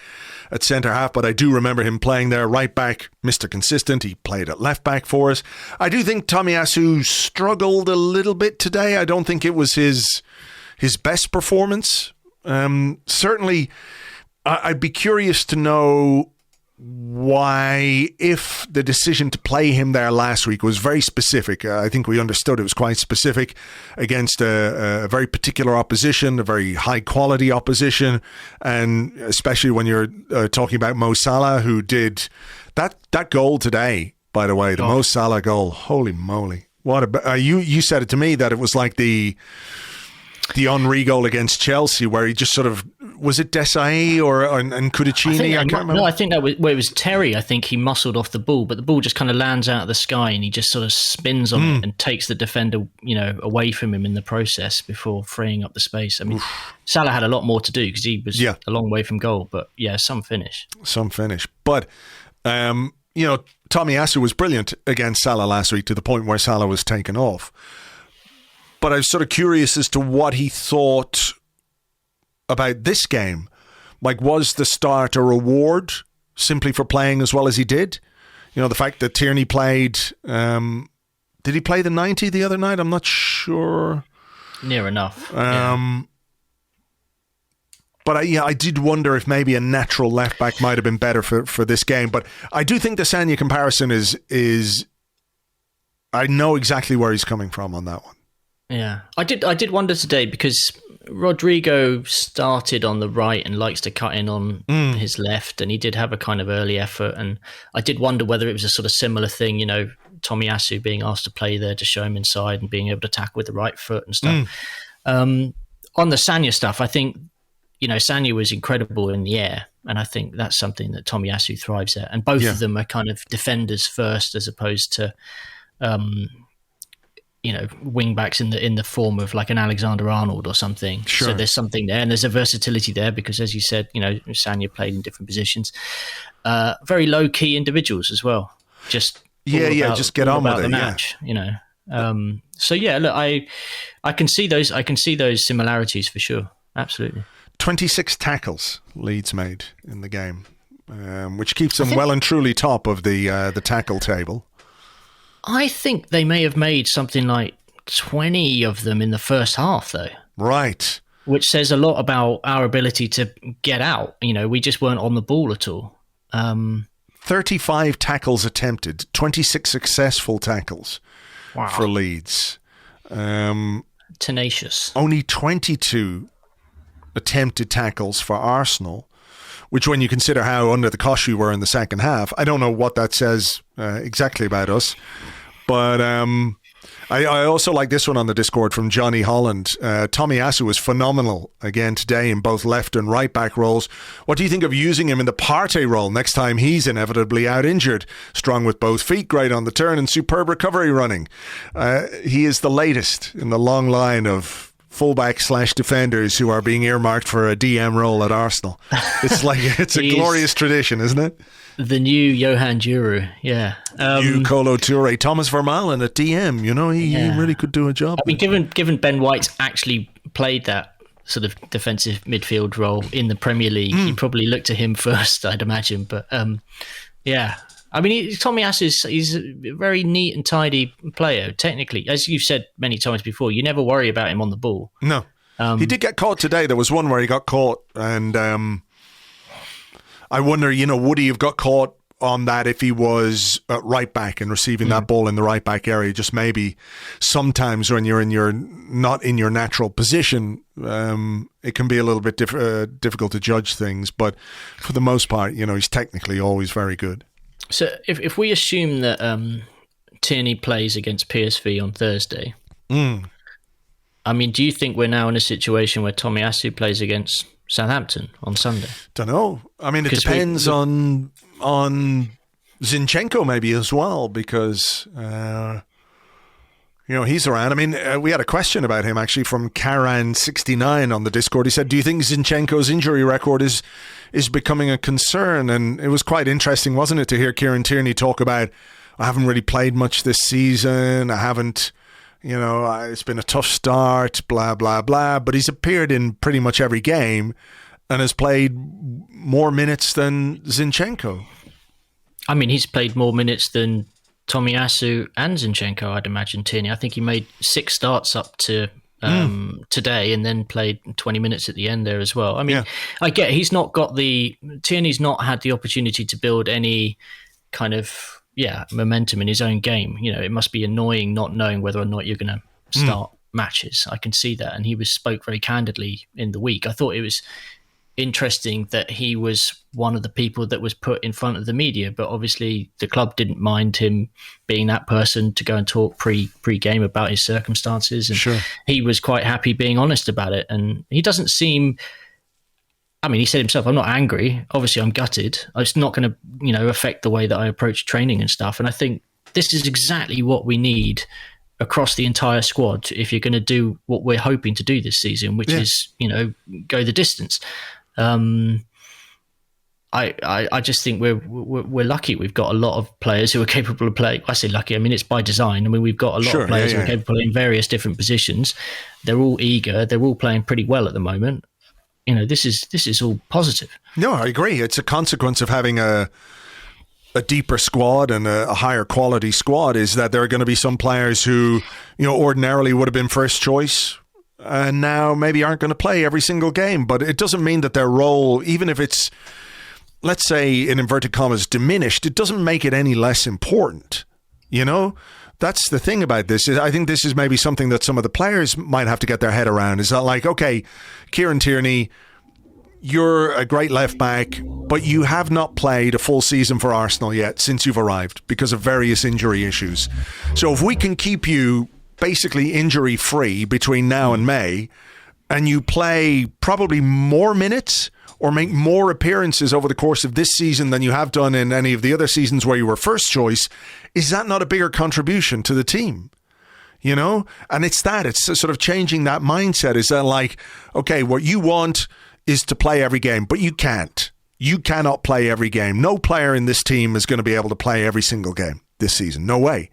at centre half, but I do remember him playing there. Right back, Mr. Consistent. He played at left back for us. I do think Tomiyasu struggled a little bit today. I don't think it was his best performance. Certainly, I'd be curious to know why, if the decision to play him there last week was very specific. I think we understood it was quite specific against a very particular opposition, a very high quality opposition, and especially when you're talking about Mo Salah, who did that goal today, by the way, the Mo Salah goal. Holy moly. What you said it to me that it was like the Henry goal against Chelsea, where he just sort of, was it Desai and Cudicini? I can't remember. No, I think that was where it was Terry. I think he muscled off the ball, but the ball just kind of lands out of the sky and he just sort of spins on it and takes the defender, away from him in the process before freeing up the space. I mean, Salah had a lot more to do because he was a long way from goal, but some finish. But, Tomiyasu was brilliant against Salah last week to the point where Salah was taken off. But I was sort of curious as to what he thought about this game. Like, was the start a reward simply for playing as well as he did? The fact that Tierney played... did he play the 90 the other night? I'm not sure. Near enough. But I did wonder if maybe a natural left-back might have been better for this game. But I do think the Sagna comparison is... I know exactly where he's coming from on that one. Yeah, I did wonder today because Rodrigo started on the right and likes to cut in on his left, and he did have a kind of early effort, and I did wonder whether it was a sort of similar thing, Tomiyasu being asked to play there to show him inside and being able to tackle with the right foot and stuff. On the Sagna stuff, I think, Sagna was incredible in the air, and I think that's something that Tomiyasu thrives at, and both of them are kind of defenders first as opposed to... wing backs in the form of like an Alexander-Arnold or something. Sure. So there's something there, and there's a versatility there because, as you said, Sagna played in different positions. Very low key individuals as well. Just just get on with the it. Match, look, I can see those. I can see those similarities for sure. Absolutely. 26 tackles Leeds made in the game, which keeps them well and truly top of the tackle table. I think they may have made something like 20 of them in the first half, though. Right. Which says a lot about our ability to get out. We just weren't on the ball at all. 35 tackles attempted, 26 successful tackles for Leeds. Tenacious. Only 22 attempted tackles for Arsenal, which when you consider how under the cosh we were in the second half, I don't know what that says exactly about us. But I also like this one on the Discord from Johnny Holland. Tomiyasu was phenomenal again today in both left and right back roles. What do you think of using him in the Partey role next time he's inevitably out injured? Strong with both feet, great on the turn, and superb recovery running. He is the latest in the long line of fullback/defenders who are being earmarked for a DM role at Arsenal. It's a glorious tradition, isn't it? The new Johan Duru, yeah. New Kolo Toure, Thomas Vermaelen at DM. He really could do a job. I mean, given Ben White's actually played that sort of defensive midfield role in the Premier League, he probably looked to him first, I'd imagine. But yeah, I mean, Tomiyasu he's a very neat and tidy player. Technically, as you've said many times before, you never worry about him on the ball. No, he did get caught today. There was one where he got caught, and I wonder, would he have got caught on that if he was at right back and receiving that ball in the right back area? Just maybe sometimes when you're not in your natural position, it can be a little bit difficult to judge things. But for the most part, he's technically always very good. So if we assume that Tierney plays against PSV on Thursday, I mean, do you think we're now in a situation where Tomiyasu plays against Southampton on Sunday? Don't know. I mean, it depends on Zinchenko maybe as well, because he's around. I mean, we had a question about him actually from Karan69 on the Discord. He said, "Do you think Zinchenko's injury record is becoming a concern?" And it was quite interesting, wasn't it, to hear Kieran Tierney talk about, "I haven't really played much this season. I haven't." It's been a tough start, blah, blah, blah. But he's appeared in pretty much every game and has played more minutes than Zinchenko. I mean, he's played more minutes than Tomiyasu and Zinchenko, I'd imagine, Tierney. I think he made 6 starts up to today and then played 20 minutes at the end there as well. I mean, I get Tierney's not had the opportunity to build any kind of momentum in his own game. It must be annoying not knowing whether or not you're going to start matches. I can see that. And he spoke very candidly in the week. I thought it was interesting that he was one of the people that was put in front of the media, but obviously the club didn't mind him being that person to go and talk pre-game about his circumstances. And he was quite happy being honest about it. And he doesn't seem... I mean, he said himself, "I'm not angry. Obviously, I'm gutted. It's not going to, affect the way that I approach training and stuff." And I think this is exactly what we need across the entire squad if you're going to do what we're hoping to do this season, which is, go the distance. I just think we're lucky. We've got a lot of players who are capable of playing. I say lucky. I mean, it's by design. I mean, we've got a lot of players who are capable in various different positions. They're all eager. They're all playing pretty well at the moment. This is all positive. No, I agree. It's a consequence of having a deeper squad and a higher quality squad, is that there are going to be some players who, ordinarily would have been first choice and now maybe aren't going to play every single game. But it doesn't mean that their role, even if it's, let's say, in inverted commas, diminished, it doesn't make it any less important. That's the thing about this. I think this is maybe something that some of the players might have to get their head around. Is that like, okay, Kieran Tierney, you're a great left back, but you have not played a full season for Arsenal yet since you've arrived because of various injury issues. So if we can keep you basically injury free between now and May, and you play probably more minutes or make more appearances over the course of this season than you have done in any of the other seasons where you were first choice, is that not a bigger contribution to the team? And it's sort of changing that mindset. Is that like, okay, what you want is to play every game, but you can't. You cannot play every game. No player in this team is going to be able to play every single game this season. No way.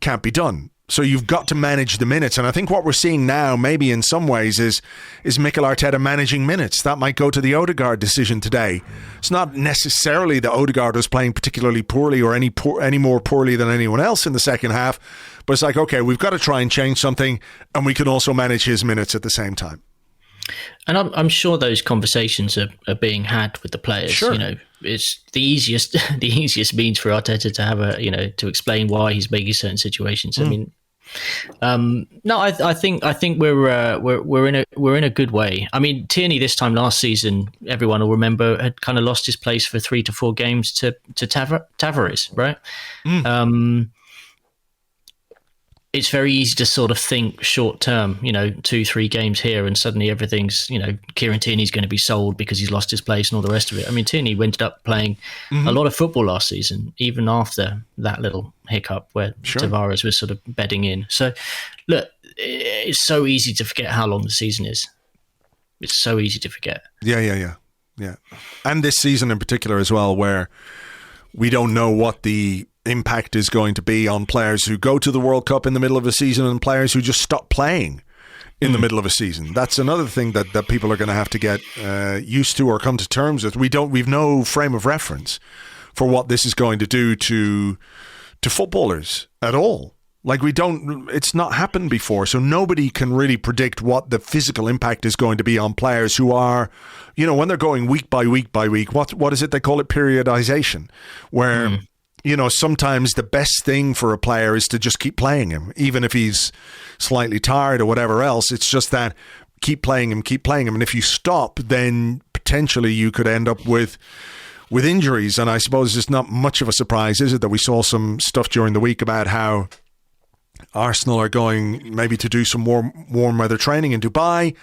Can't be done. So you've got to manage the minutes. And I think what we're seeing now, maybe in some ways, is Mikel Arteta managing minutes. That might go to the Odegaard decision today. It's not necessarily that Odegaard was playing particularly poorly or any more poorly than anyone else in the second half. But it's like, okay, we've got to try and change something, and we can also manage his minutes at the same time. And I'm sure those conversations are being had with the players. Sure. It's the easiest means for Arteta to have to explain why he's making certain situations. I mean, no, I think we're in a good way. I mean, Tierney this time last season, everyone will remember, had kind of lost his place for 3 to 4 games to Tavares, right? It's very easy to sort of think short term, 2-3 games here, and suddenly everything's, Kieran Tierney's going to be sold because he's lost his place and all the rest of it. I mean, Tierney ended up playing a lot of football last season, even after that little hiccup where Tavares was sort of bedding in. So, look, it's so easy to forget how long the season is. It's so easy to forget. Yeah. And this season in particular as well, where we don't know what the impact is going to be on players who go to the World Cup in the middle of a season and players who just stop playing in the middle of a season. That's another thing that people are going to have to get used to or come to terms with. We've no frame of reference for what this is going to do to footballers at all. Like it's not happened before, so nobody can really predict what the physical impact is going to be on players who are, when they're going week by week by week. What is it they call it? Periodization, where sometimes the best thing for a player is to just keep playing him, even if he's slightly tired or whatever else. It's just that keep playing him. And if you stop, then potentially you could end up with injuries. And I suppose it's not much of a surprise, is it, that we saw some stuff during the week about how Arsenal are going maybe to do some more warm weather training in Dubai,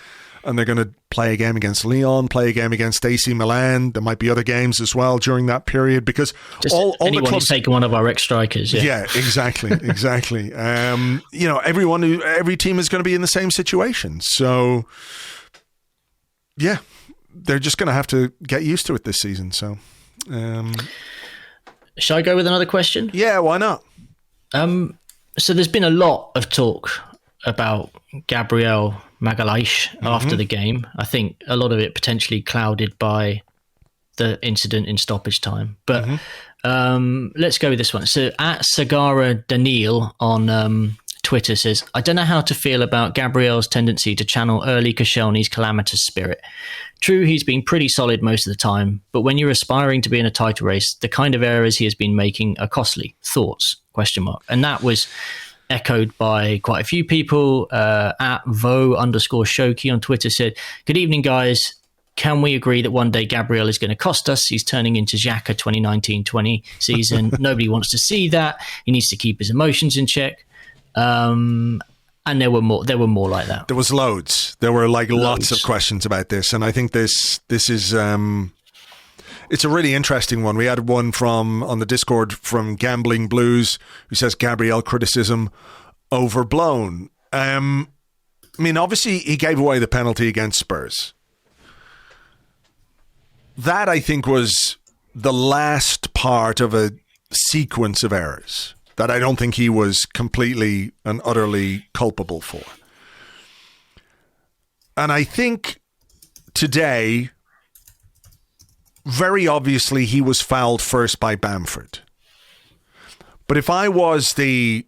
and they're going to play a game against Lyon, play a game against AC Milan. There might be other games as well during that period, because just all the clubs taking one of our ex-strikers. Yeah, exactly. Every team is going to be in the same situation. So, yeah, they're just going to have to get used to it this season. So, shall I go with another question? Yeah, why not? So there's been a lot of talk about Gabriel Magalhaes after the game. I think a lot of it potentially clouded by the incident in stoppage time. But let's go with this one. So at Sagara Daniil on Twitter says, I don't know how to feel about Gabriel's tendency to channel early Koscielny's calamitous spirit. True, he's been pretty solid most of the time, but when you're aspiring to be in a title race, the kind of errors he has been making are costly. Thoughts? ? And that was echoed by quite a few people. At vo_Shoki on Twitter said, good evening, guys. Can we agree that one day Gabriel is going to cost us? He's turning into Xhaka 2019-20 season. Nobody wants to see that. He needs to keep his emotions in check. And there were more like that. There was loads. There were lots of questions about this, and I think this is it's a really interesting one. We had one on the Discord from Gambling Blues, who says Gabriel criticism overblown. Obviously he gave away the penalty against Spurs. That, I think, was the last part of a sequence of errors that I don't think he was completely and utterly culpable for. And I think today, very obviously, he was fouled first by Bamford. But if I was the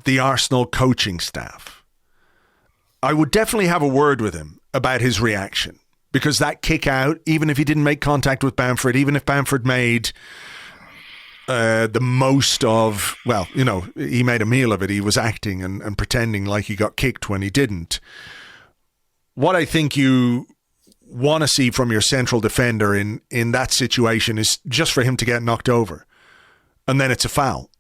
Arsenal coaching staff, I would definitely have a word with him about his reaction. Because that kick out, even if he didn't make contact with Bamford, even if Bamford made the most of, he made a meal of it. He was acting and pretending like he got kicked when he didn't. What I think you want to see from your central defender in that situation is just for him to get knocked over. And then it's a foul.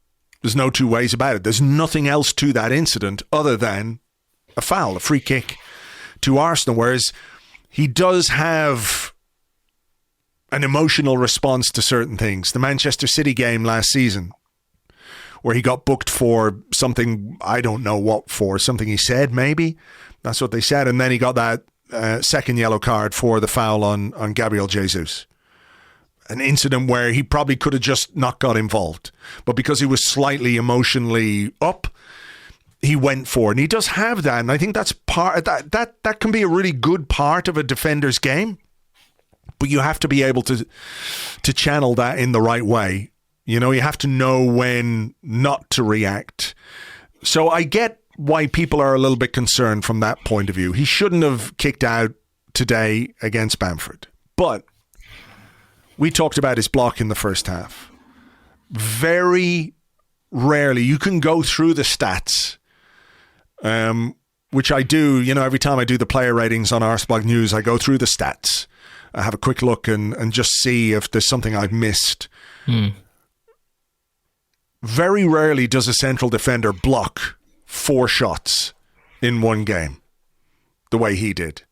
There's no two ways about it. There's nothing else to that incident other than a foul, a free kick to Arsenal. Whereas he does have an emotional response to certain things. The Manchester City game last season, where he got booked for something, I don't know what for, something he said, maybe. That's what they said. And then he got that second yellow card for the foul on Gabriel Jesus. An incident where he probably could have just not got involved. But because he was slightly emotionally up, he went for it. And he does have that. And I think that's that can be a really good part of a defender's game. But you have to be able to channel that in the right way. You have to know when not to react. So I get why people are a little bit concerned from that point of view. He shouldn't have kicked out today against Bamford. But we talked about his block in the first half. Very rarely, you can go through the stats, which I do. Every time I do the player ratings on Arseblog News, I go through the stats. I have a quick look and just see if there's something I've missed. Very rarely does a central defender block 4 shots in one game the way he did.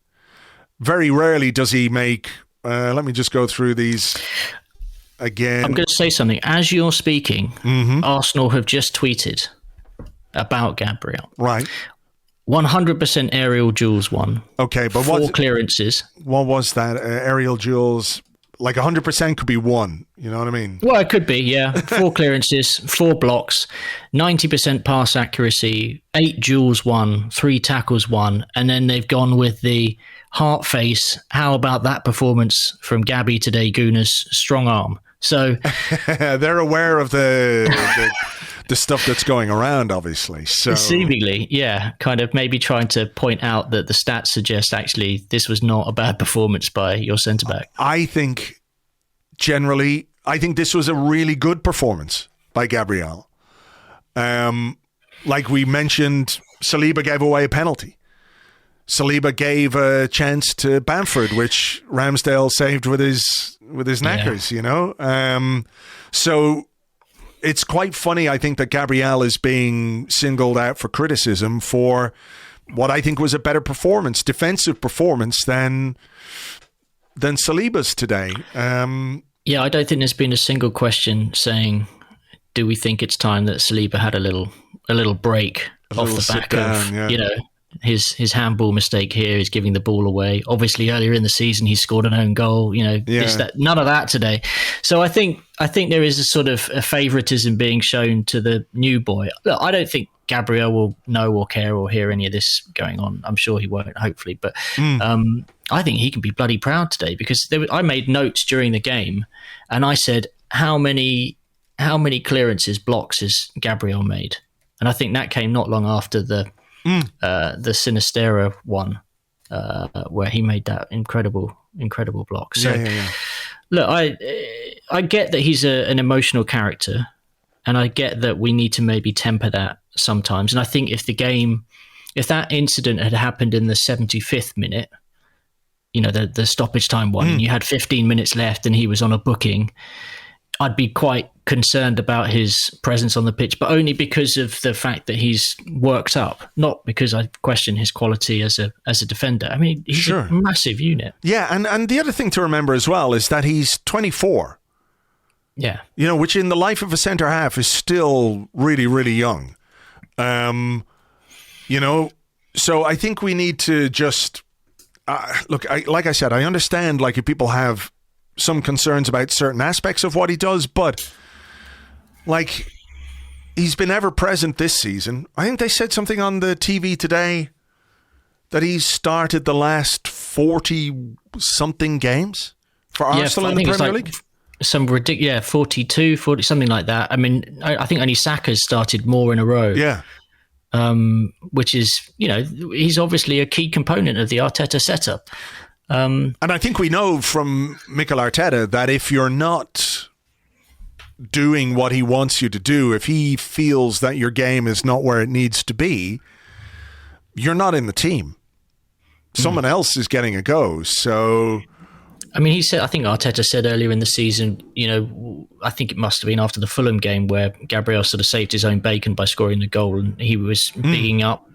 Very rarely does he make... let me just go through these again. I'm going to say something. As you're speaking, Arsenal have just tweeted about Gabriel. Right. 100% aerial duels won. Okay, but 4 clearances. What was that? Aerial duels, 100% could be 1. You know what I mean? Well, it could be, yeah. 4 clearances, 4 blocks, 90% pass accuracy, 8 duels won, 3 tackles won, and then they've gone with the heart face. How about that performance from Gabby today, Gunas? Strong arm. So they're aware of the stuff that's going around, obviously. So seemingly, yeah, kind of maybe trying to point out that the stats suggest actually this was not a bad performance by your centre back. I think this was a really good performance by Gabriel. Like we mentioned, Saliba gave away a penalty. Saliba gave a chance to Bamford, which Ramsdale saved with his knackers, So it's quite funny, I think, that Gabriel is being singled out for criticism for what I think was a better performance, defensive performance than Saliba's today. Yeah, I don't think there's been a single question saying, do we think it's time that Saliba had a little break off the back of, you know, his handball mistake here is giving the ball away. Obviously, earlier in the season, he scored an own goal. You know, none of that today. So I think there is a sort of a favouritism being shown to the new boy. Look, I don't think Gabriel will know or care or hear any of this going on. I'm sure he won't, hopefully. But I think he can be bloody proud today, because I made notes during the game, and I said, how many clearances, blocks has Gabriel made? And I think that came not long after the Sinistera one, where he made that incredible block. So, look, I get that he's an emotional character, and I get that we need to maybe temper that sometimes. And I think if that incident had happened in the 75th minute, you know, the stoppage time one, and you had 15 minutes left and he was on a booking, I'd be quite concerned about his presence on the pitch, but only because of the fact that he's worked up, not because I question his quality as a defender. I mean, he's a massive unit. Yeah, and the other thing to remember as well is that he's 24. Yeah. You know, which in the life of a centre-half is still really, really young. You know, so I think we need to just... look, like I said, I understand, like, if people have some concerns about certain aspects of what he does, but like, he's been ever present this season. I think they said something on the TV today that he's started the last 40 something games for Arsenal in the Premier League. Some ridiculous, 42, 40, something like that. I mean, I think only Saka's started more in a row. Yeah. Which is, you know, he's obviously a key component of the Arteta setup. And I think we know from Mikel Arteta that if you're not doing what he wants you to do, if he feels that your game is not where it needs to be, you're not in the team. Someone else is getting a go. So, I mean, I think Arteta said earlier in the season, you know, I think it must have been after the Fulham game where Gabriel sort of saved his own bacon by scoring the goal, and he was bigging up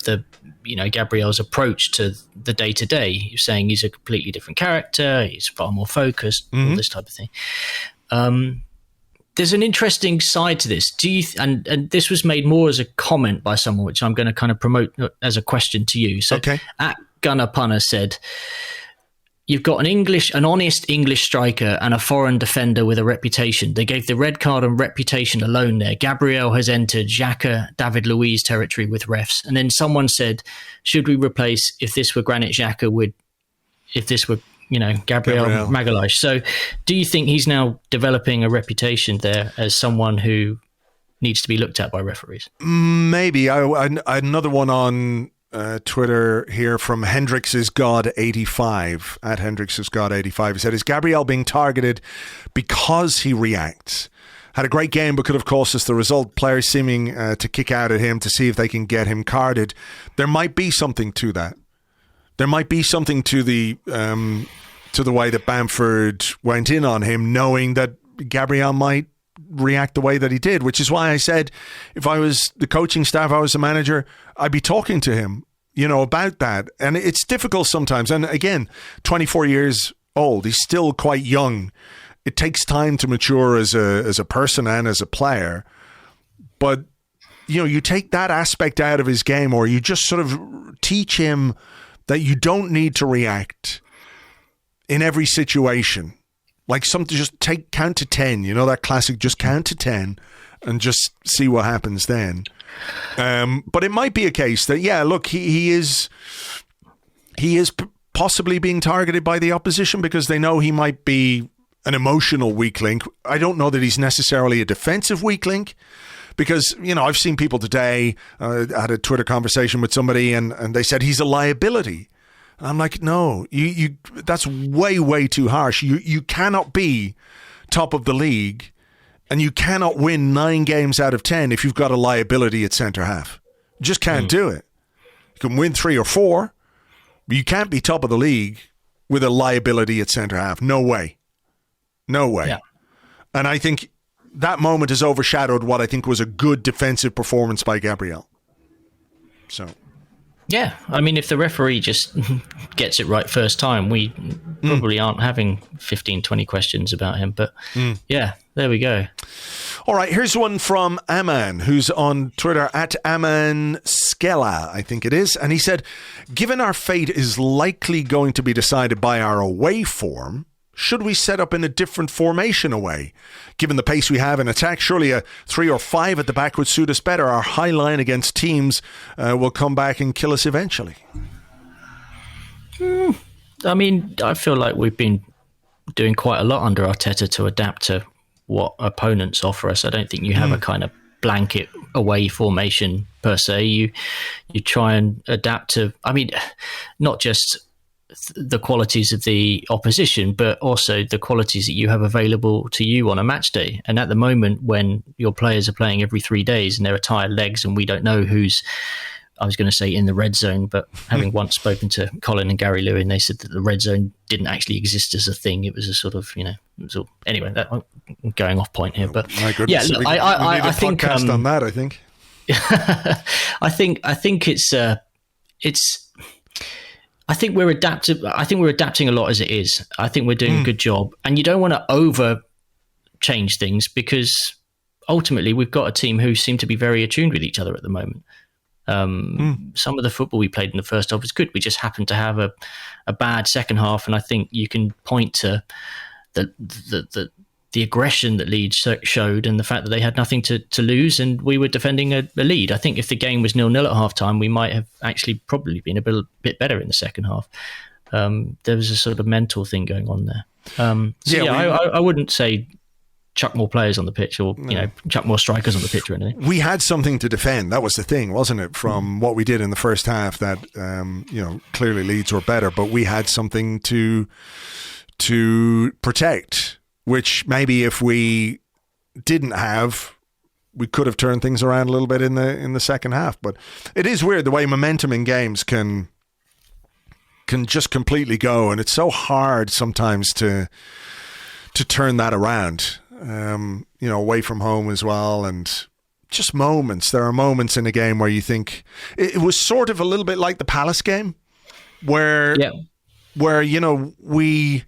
Gabriel's approach to the day-to-day. He was saying he's a completely different character, he's far more focused, all this type of thing. There's an interesting side to this. And this was made more as a comment by someone, which I'm going to kind of promote as a question to you. So at Gunnar Punner said, you've got an honest English striker and a foreign defender with a reputation. They gave the red card on reputation alone there. Gabriel has entered Xhaka, David Luiz territory with refs. And then someone said, should we replace, if this were Granit Xhaka, if this were, you know, Gabriel Magalhaes? So do you think he's now developing a reputation there as someone who needs to be looked at by referees? Maybe. Another one on Twitter here from Hendrix's God 85 at Hendrix's God 85. He said, is Gabriel being targeted because he reacts? Had a great game but could have cost us the result. Players seeming to kick out at him to see if they can get him carded. There might be something to that. There might be something to the way that Bamford went in on him, knowing that Gabriel might react the way that he did, which is why I said if I was the coaching staff, I was the manager, I'd be talking to him, you know, about that. And it's difficult sometimes. And again, 24 years old, he's still quite young. It takes time to mature as a person and as a player. But, you know, you take that aspect out of his game, or you just sort of teach him that you don't need to react in every situation. Like something, just count to 10, you know, that classic, just count to 10 and just see what happens then. But it might be a case that, yeah, look, he is possibly being targeted by the opposition because they know he might be an emotional weak link. I don't know that he's necessarily a defensive weak link because, you know, I've seen people today, I had a Twitter conversation with somebody and they said he's a liability. I'm like, no, you that's way, way too harsh. You cannot be top of the league and you cannot win 9 games out of 10 if you've got a liability at centre-half. You just can't do it. You can win 3 or 4, but you can't be top of the league with a liability at centre-half. No way. No way. Yeah. And I think that moment has overshadowed what I think was a good defensive performance by Gabriel. So, yeah, I mean, if the referee just gets it right first time, we probably aren't having 15, 20 questions about him. But yeah, there we go. All right, here's one from Aman, who's on Twitter at Aman Skella, I think it is. And he said, given our fate is likely going to be decided by our away form, should we set up in a different formation away? Given the pace we have in attack, surely a 3 or 5 at the back would suit us better. Our high line against teams will come back and kill us eventually. I mean, I feel like we've been doing quite a lot under Arteta to adapt to what opponents offer us. I don't think you have a kind of blanket away formation per se. You try and adapt to, I mean, not just the qualities of the opposition, but also the qualities that you have available to you on a match day. And at the moment, when your players are playing every 3 days and there are tired legs and we don't know who's, I was going to say in the red zone, but having once spoken to Colin and Gary Lewin, they said that the red zone didn't actually exist as a thing. It was a sort of, it was all, anyway, I'm going off point here, but my goodness, yeah, look, we need I a think podcast on that. I think, I think I think we're adaptive. I think we're adapting a lot as it is. I think we're doing a good job, and you don't want to over change things because ultimately we've got a team who seem to be very attuned with each other at the moment. Some of the football we played in the first half was good. We just happened to have a bad second half, and I think you can point to the aggression that Leeds showed and the fact that they had nothing to lose, and we were defending a lead. I think if the game was 0-0 at half time, we might have actually probably been a bit better in the second half. There was a sort of mental thing going on there. I wouldn't say chuck more players on the pitch or chuck more strikers on the pitch or anything. We had something to defend. That was the thing, wasn't it? From what we did in the first half, that clearly Leeds were better, but we had something to protect, which maybe if we didn't have, we could have turned things around a little bit in the second half. But it is weird the way momentum in games can just completely go, and it's so hard sometimes to turn that around. Away from home as well, and just moments. There are moments in a game where you think it was sort of a little bit like the Palace game, where we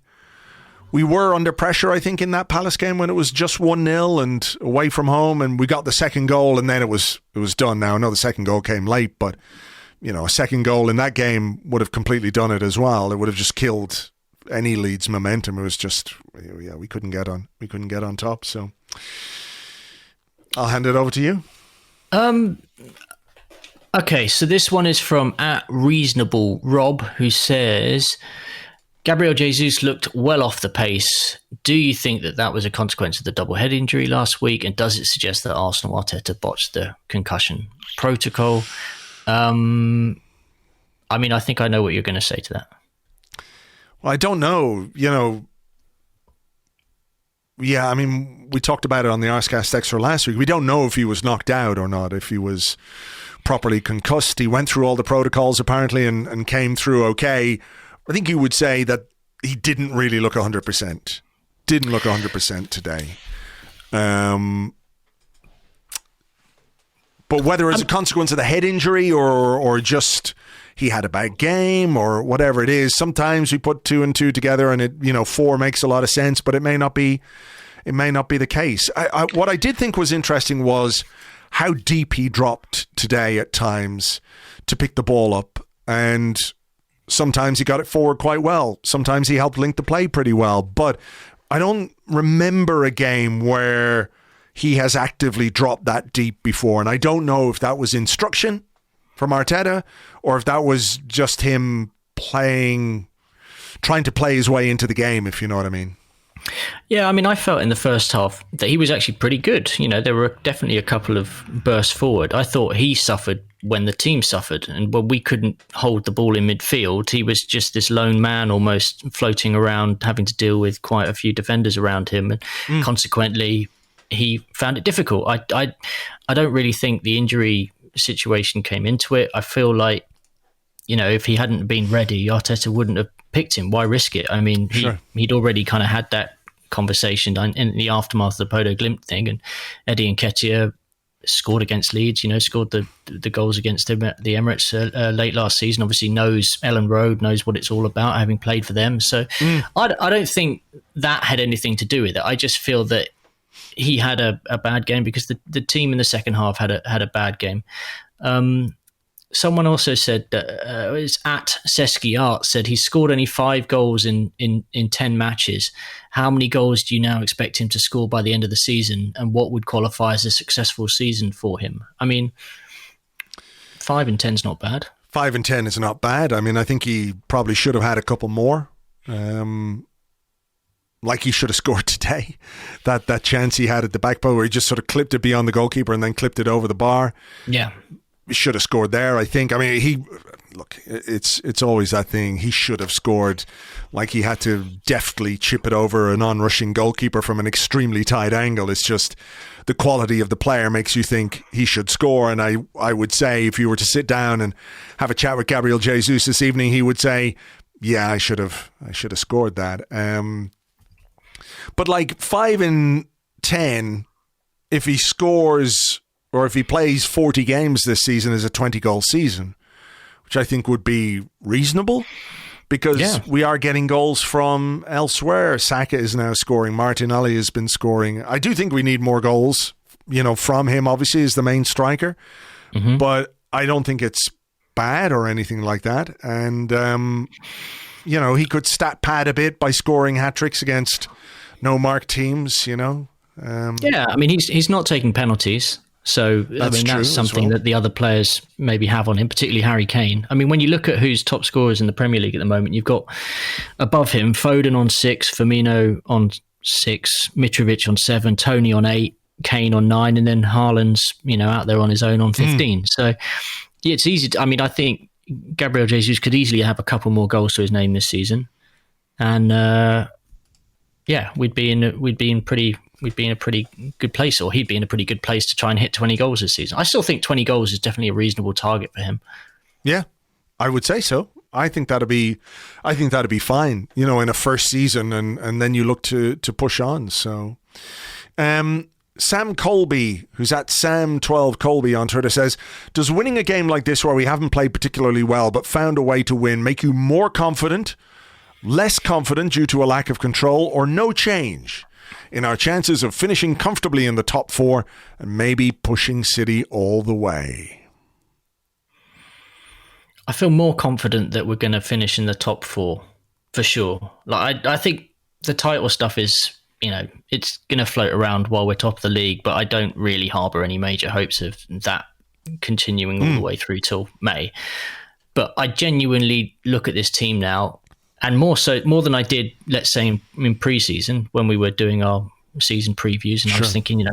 were under pressure. I think in that Palace game when it was just 1-0 and away from home, and we got the second goal, and then it was done. Now I know the second goal came late, but a second goal in that game would have completely done it as well. It would have just killed any Leeds momentum. It was just, we couldn't get on top. So I'll hand it over to you. Okay, so this one is from @reasonable Rob, who says Gabriel Jesus looked well off the pace. Do you think that was a consequence of the double head injury last week, and does it suggest that Arsenal Arteta botched the concussion protocol? I mean, I think I know what you're going to say to that. Well, I don't know, Yeah, I mean, we talked about it on the Arsecast Extra last week. We don't know if he was knocked out or not, if he was properly concussed. He went through all the protocols apparently and came through okay. I think you would say that he didn't really look 100%. Didn't look 100% today. But whether it's a consequence of the head injury or just he had a bad game or whatever it is, sometimes we put 2 and 2 together and it 4 makes a lot of sense, but it may not be the case. What I did think was interesting was how deep he dropped today at times to pick the ball up, and sometimes he got it forward quite well. Sometimes he helped link the play pretty well, but I don't remember a game where he has actively dropped that deep before, and I don't know if that was instruction from Arteta or if that was just him trying to play his way into the game, if you know what I mean. Yeah, I mean, I felt in the first half that he was actually pretty good. There were definitely a couple of bursts forward. I thought he suffered when the team suffered, and when we couldn't hold the ball in midfield, he was just this lone man almost floating around, having to deal with quite a few defenders around him, and consequently he found it difficult. I don't really think the injury situation came into it. I feel like, if he hadn't been ready, Arteta wouldn't have picked him. Why risk it? I mean, he'd already kind of had that conversation in the aftermath of the Bodo Glimt thing, and Eddie Nketiah scored against Leeds, scored the goals against him at the Emirates late last season, obviously knows Elland Road, knows what it's all about, having played for them. So I don't think that had anything to do with it. I just feel that he had a bad game because the team in the second half had a bad game. Someone also said that it's at Seski Art said he scored only 5 goals in 10 matches. How many goals do you now expect him to score by the end of the season? And what would qualify as a successful season for him? I mean, 5 and 10 is not bad. 5 and 10 is not bad. I mean, I think he probably should have had a couple more. Like he should have scored today. That chance he had at the back post where he just sort of clipped it beyond the goalkeeper and then clipped it over the bar. Yeah. Should have scored there, I think. I mean, it's always that thing. He should have scored. Like he had to deftly chip it over an on-rushing goalkeeper from an extremely tight angle. It's just the quality of the player makes you think he should score. And I would say if you were to sit down and have a chat with Gabriel Jesus this evening, he would say, yeah, I should have scored that. But like 5 and 10, if he scores or if he plays 40 games this season is a 20-goal season, which I think would be reasonable because we are getting goals from elsewhere. Saka is now scoring. Martinelli has been scoring. I do think we need more goals, from him, obviously, as the main striker. Mm-hmm. But I don't think it's bad or anything like that. And, he could stat pad a bit by scoring hat-tricks against no-mark teams, Yeah, I mean, he's not taking penalties. So, that's something that the other players maybe have on him, particularly Harry Kane. I mean, when you look at who's top scorers in the Premier League at the moment, you've got above him Foden on 6, Firmino on 6, Mitrovic on 7, Tony on 8, Kane on 9, and then Haaland's, out there on his own on 15. So, it's easy. I think Gabriel Jesus could easily have a couple more goals to his name this season. And, we'd be in a pretty good place, or he'd be in a pretty good place to try and hit 20 goals this season. I still think 20 goals is definitely a reasonable target for him. Yeah, I would say so. I think that'd be fine, in a first season, and then you look to push on. So, Sam Colby, who's at Sam12 Colby on Twitter, says, does winning a game like this where we haven't played particularly well but found a way to win make you more confident, less confident due to a lack of control, or no change in our chances of finishing comfortably in the top 4 and maybe pushing City all the way? I feel more confident that we're going to finish in the top 4 for sure. Like I think the title stuff is, it's going to float around while we're top of the league, but I don't really harbour any major hopes of that continuing all the way through till May. But I genuinely look at this team now, and more than I did, let's say, in pre-season when we were doing our season previews, and I was thinking,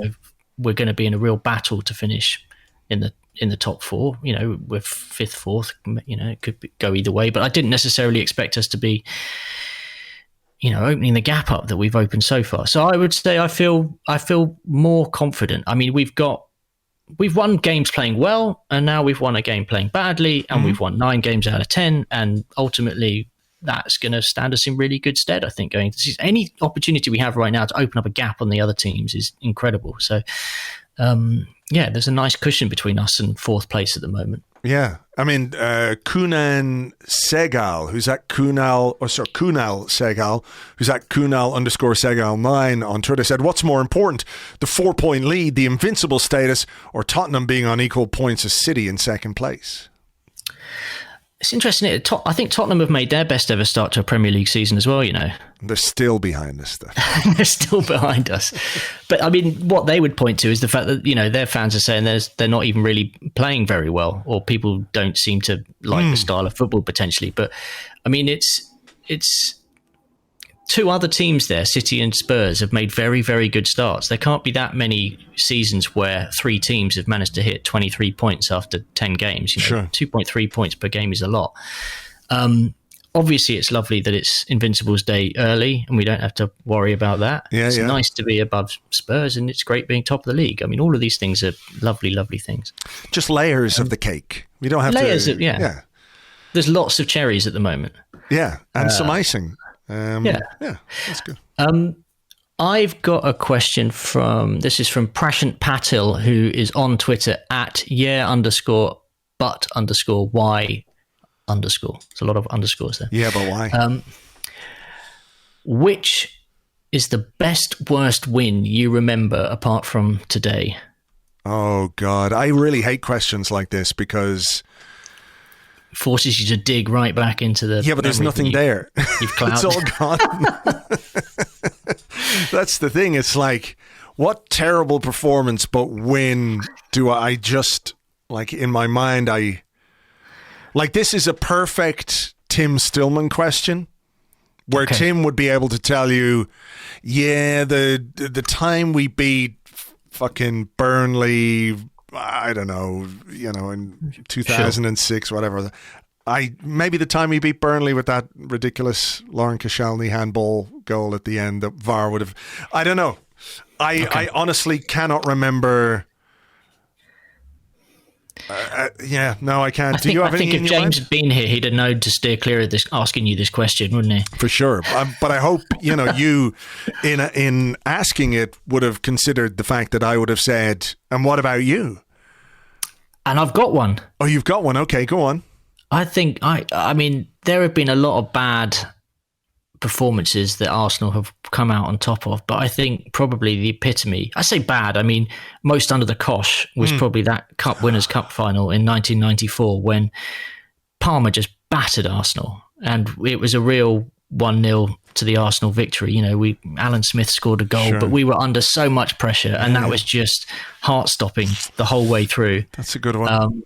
we're going to be in a real battle to finish in the top 4. We're 5th, 4th. It could go either way, but I didn't necessarily expect us to be, opening the gap up that we've opened so far. So I would say I feel more confident. I mean, we've won games playing well, and now we've won a game playing badly, and we've won 9 games out of 10, and ultimately that's going to stand us in really good stead, I think, going into the season. Any opportunity we have right now to open up a gap on the other teams is incredible. So, there's a nice cushion between us and 4th place at the moment. Yeah. I mean, Kunan Segal, who's at Kunal Segal, who's at Kunal_Segal9 on Twitter, said, what's more important, the 4-point lead, the invincible status, or Tottenham being on equal points as City in 2nd place? It's interesting. I think Tottenham have made their best ever start to a Premier League season as well, They're still behind us, stuff. They're still behind us. But, I mean, what they would point to is the fact that, their fans are saying they're not even really playing very well, or people don't seem to like the style of football, potentially. But, I mean, it's 2 other teams there, City and Spurs, have made very, very good starts. There can't be that many seasons where 3 teams have managed to hit 23 points after 10 games. 2.3 points per game is a lot. Obviously, it's lovely that it's Invincibles Day early and we don't have to worry about that. It's nice to be above Spurs, and it's great being top of the league. I mean, all of these things are lovely, lovely things. Just layers of the cake. We don't have layers to... Yeah. There's lots of cherries at the moment. Yeah, and some icing. That's good. I've got a question this is from Prashant Patil, who is on Twitter at _but_y_. There's a lot of underscores there. Yeah, but why? Which is the best, worst win you remember apart from today? Oh, God. I really hate questions like this because... forces you to dig right back into the... Yeah, but there's nothing there. You've clouded. It's all gone. That's the thing. It's like, what terrible performance, but when do I just... Like, in my mind, Like, this is a perfect Tim Stillman question, where Tim would be able to tell you, yeah, the time we beat fucking Burnley, I don't know, in 2006, whatever. Maybe the time we beat Burnley with that ridiculous Lauren Koscielny handball goal at the end that VAR would have... I don't know. I honestly cannot remember... no, I can't. Do you have any? I think if James had been here, he'd have known to steer clear of this, asking you this question, wouldn't he? For sure. But I hope you, in asking it, would have considered the fact that I would have said, "And what about you?" And I've got one. Oh, you've got one. Okay, go on. I think I mean there have been a lot of bad performances that Arsenal have come out on top of, but I think probably the epitome, I say bad, I mean most under the cosh was probably that Winners' Cup final in 1994 when Palmer just battered Arsenal, and it was a real 1-0 to the Arsenal victory. Alan Smith scored a goal, but we were under so much pressure, and that was just heart-stopping the whole way through. That's a good one.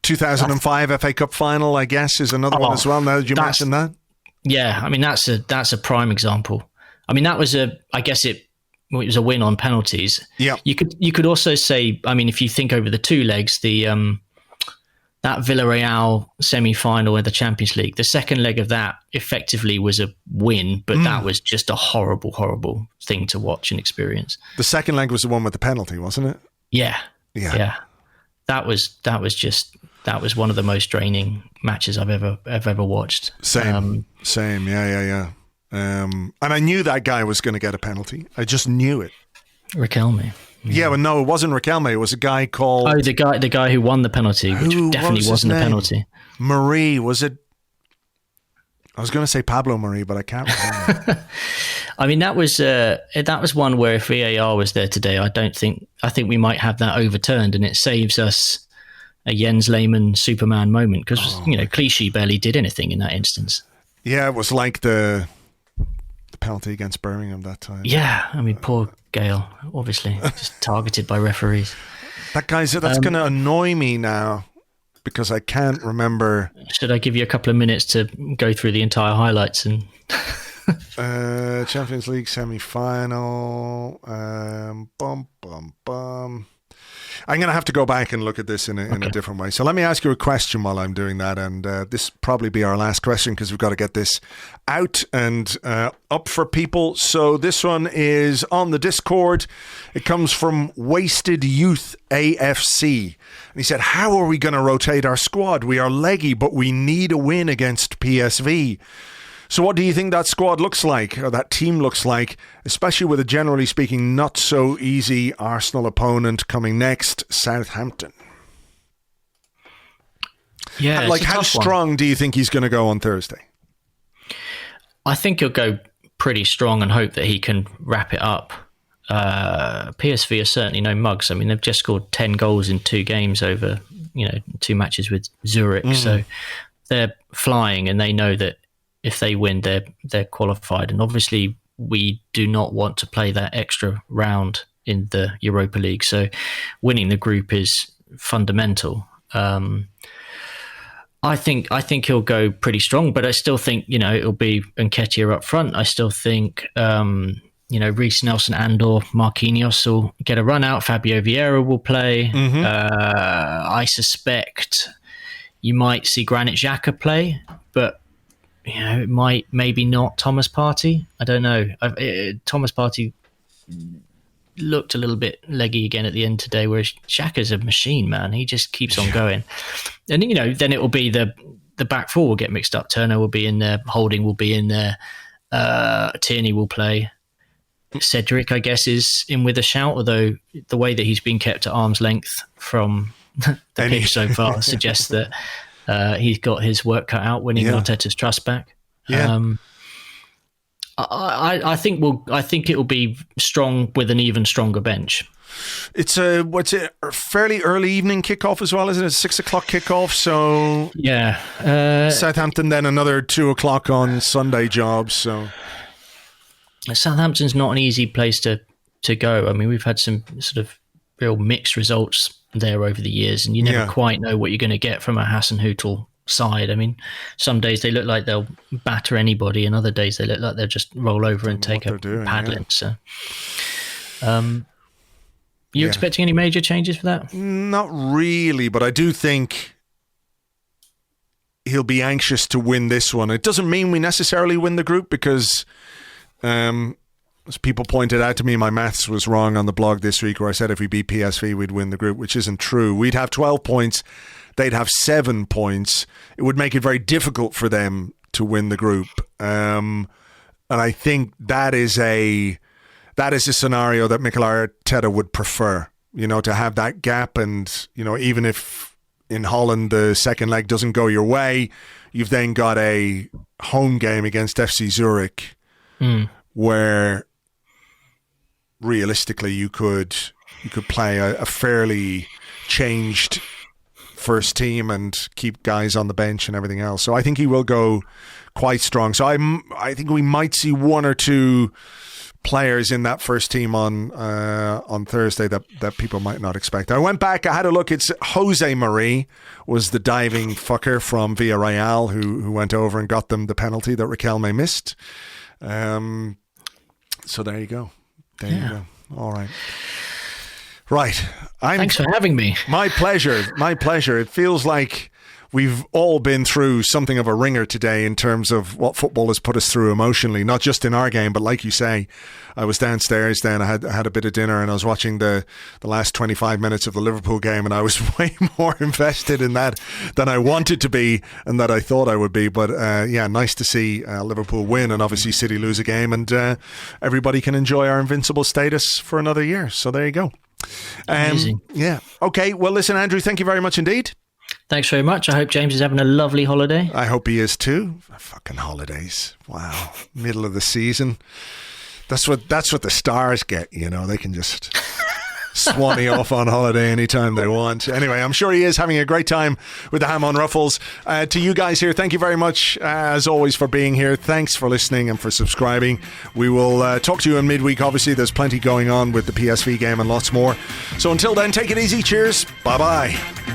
2005 FA Cup final, I guess, is another one as well. Now that you mentioned that, yeah, I mean that's a prime example. I mean that was it was a win on penalties. Yeah, you could also say, I mean, if you think over the two legs, that Villarreal semi-final in the Champions League, the second leg of that effectively was a win, but that was just a horrible, horrible thing to watch and experience. The second leg was the one with the penalty, wasn't it? Yeah. That was one of the most draining matches I've ever watched. Same. Yeah. And I knew that guy was going to get a penalty. I just knew it. Riquelme. Yeah, but no, it wasn't Riquelme. It was a guy called... Oh, the guy who won the penalty, which definitely wasn't a penalty. Marie, was it? I was going to say Pablo Marie, but I can't remember. I mean, that was one where if VAR was there today, I think we might have that overturned, and it saves us a Jens Lehmann Superman moment because Clichy barely did anything in that instance. Yeah, it was like the penalty against Birmingham that time. Yeah, I mean, poor Gale, obviously just targeted by referees. That's going to annoy me now because I can't remember. Should I give you a couple of minutes to go through the entire highlights and? Champions League semi-final. I'm going to have to go back and look at this in a different way. So let me ask you a question while I'm doing that. And this will probably be our last question because we've got to get this out and up for people. So this one is on the Discord. It comes from Wasted Youth AFC. And he said, how are we going to rotate our squad? We are leggy, but we need a win against PSV. So what do you think that squad looks like, or that team looks like, especially with a generally speaking not so easy Arsenal opponent coming next, Southampton? Yeah, like how strong do you think he's going to go on Thursday? I think he'll go pretty strong and hope that he can wrap it up. PSV are certainly no mugs. I mean, they've just scored 10 goals in 2 games over, 2 matches with Zurich. So they're flying, and they know that if they win, they're qualified. And obviously, we do not want to play that extra round in the Europa League. So winning the group is fundamental. I think he'll go pretty strong, but I still think, it'll be Nketiah up front. I still think, Reece Nelson and/or Marquinhos will get a run out. Fabio Vieira will play. I suspect you might see Granit Xhaka play, but it might, maybe not Thomas Partey. I don't know. Thomas Partey looked a little bit leggy again at the end today, whereas Xhaka's a machine, man. He just keeps on going. And, then it will be the back four will get mixed up. Turner will be in there. Holding will be in there. Tierney will play. Cedric, I guess, is in with a shout, although the way that he's been kept at arm's length from the pitch so far suggests that he's got his work cut out winning Arteta's trust back. Yeah. I think it will be strong with an even stronger bench. It's a fairly early evening kickoff as well, isn't it? 6 o'clock kickoff. So yeah, Southampton then another 2 o'clock on Sunday job. So Southampton's not an easy place to go. I mean, we've had some sort of real mixed results there over the years, and you never quite know what you're going to get from a Hasenhüttl side. I mean, some days they look like they'll batter anybody, and other days they look like they'll just roll over and take a paddling. So, you expecting any major changes for that? Not really, but I do think he'll be anxious to win this one. It doesn't mean we necessarily win the group because, as people pointed out to me, my maths was wrong on the blog this week where I said if we beat PSV, we'd win the group, which isn't true. We'd have 12 points. They'd have 7 points. It would make it very difficult for them to win the group. And I think that is a scenario that Mikel Arteta would prefer, to have that gap. And, even if in Holland the second leg doesn't go your way, you've then got a home game against FC Zurich where realistically you could play a fairly changed first team and keep guys on the bench and everything else. So I think he will go quite strong. So I think we might see 1 or 2 players in that first team on Thursday that people might not expect. I went back, I had a look. It's Jose Marie was the diving fucker from Villarreal who went over and got them the penalty that Riquelme missed. So there you go. There you go. All right. Right. Thanks for having me. My pleasure. My pleasure. It feels like we've all been through something of a ringer today in terms of what football has put us through emotionally, not just in our game, but like you say, I was downstairs then, I had a bit of dinner and I was watching the last 25 minutes of the Liverpool game and I was way more invested in that than I wanted to be and that I thought I would be. But nice to see Liverpool win and obviously City lose a game and everybody can enjoy our invincible status for another year. So there you go. Amazing. Yeah. Okay. Well, listen, Andrew, thank you very much indeed. Thanks very much. I hope James is having a lovely holiday. I hope he is too. Fucking holidays. Wow. Middle of the season. That's what the stars get, They can just swanny off on holiday anytime they want. Anyway, I'm sure he is having a great time with the Ham on Ruffles. To you guys here, thank you very much, as always, for being here. Thanks for listening and for subscribing. We will talk to you in midweek. Obviously, there's plenty going on with the PSV game and lots more. So until then, take it easy. Cheers. Bye-bye.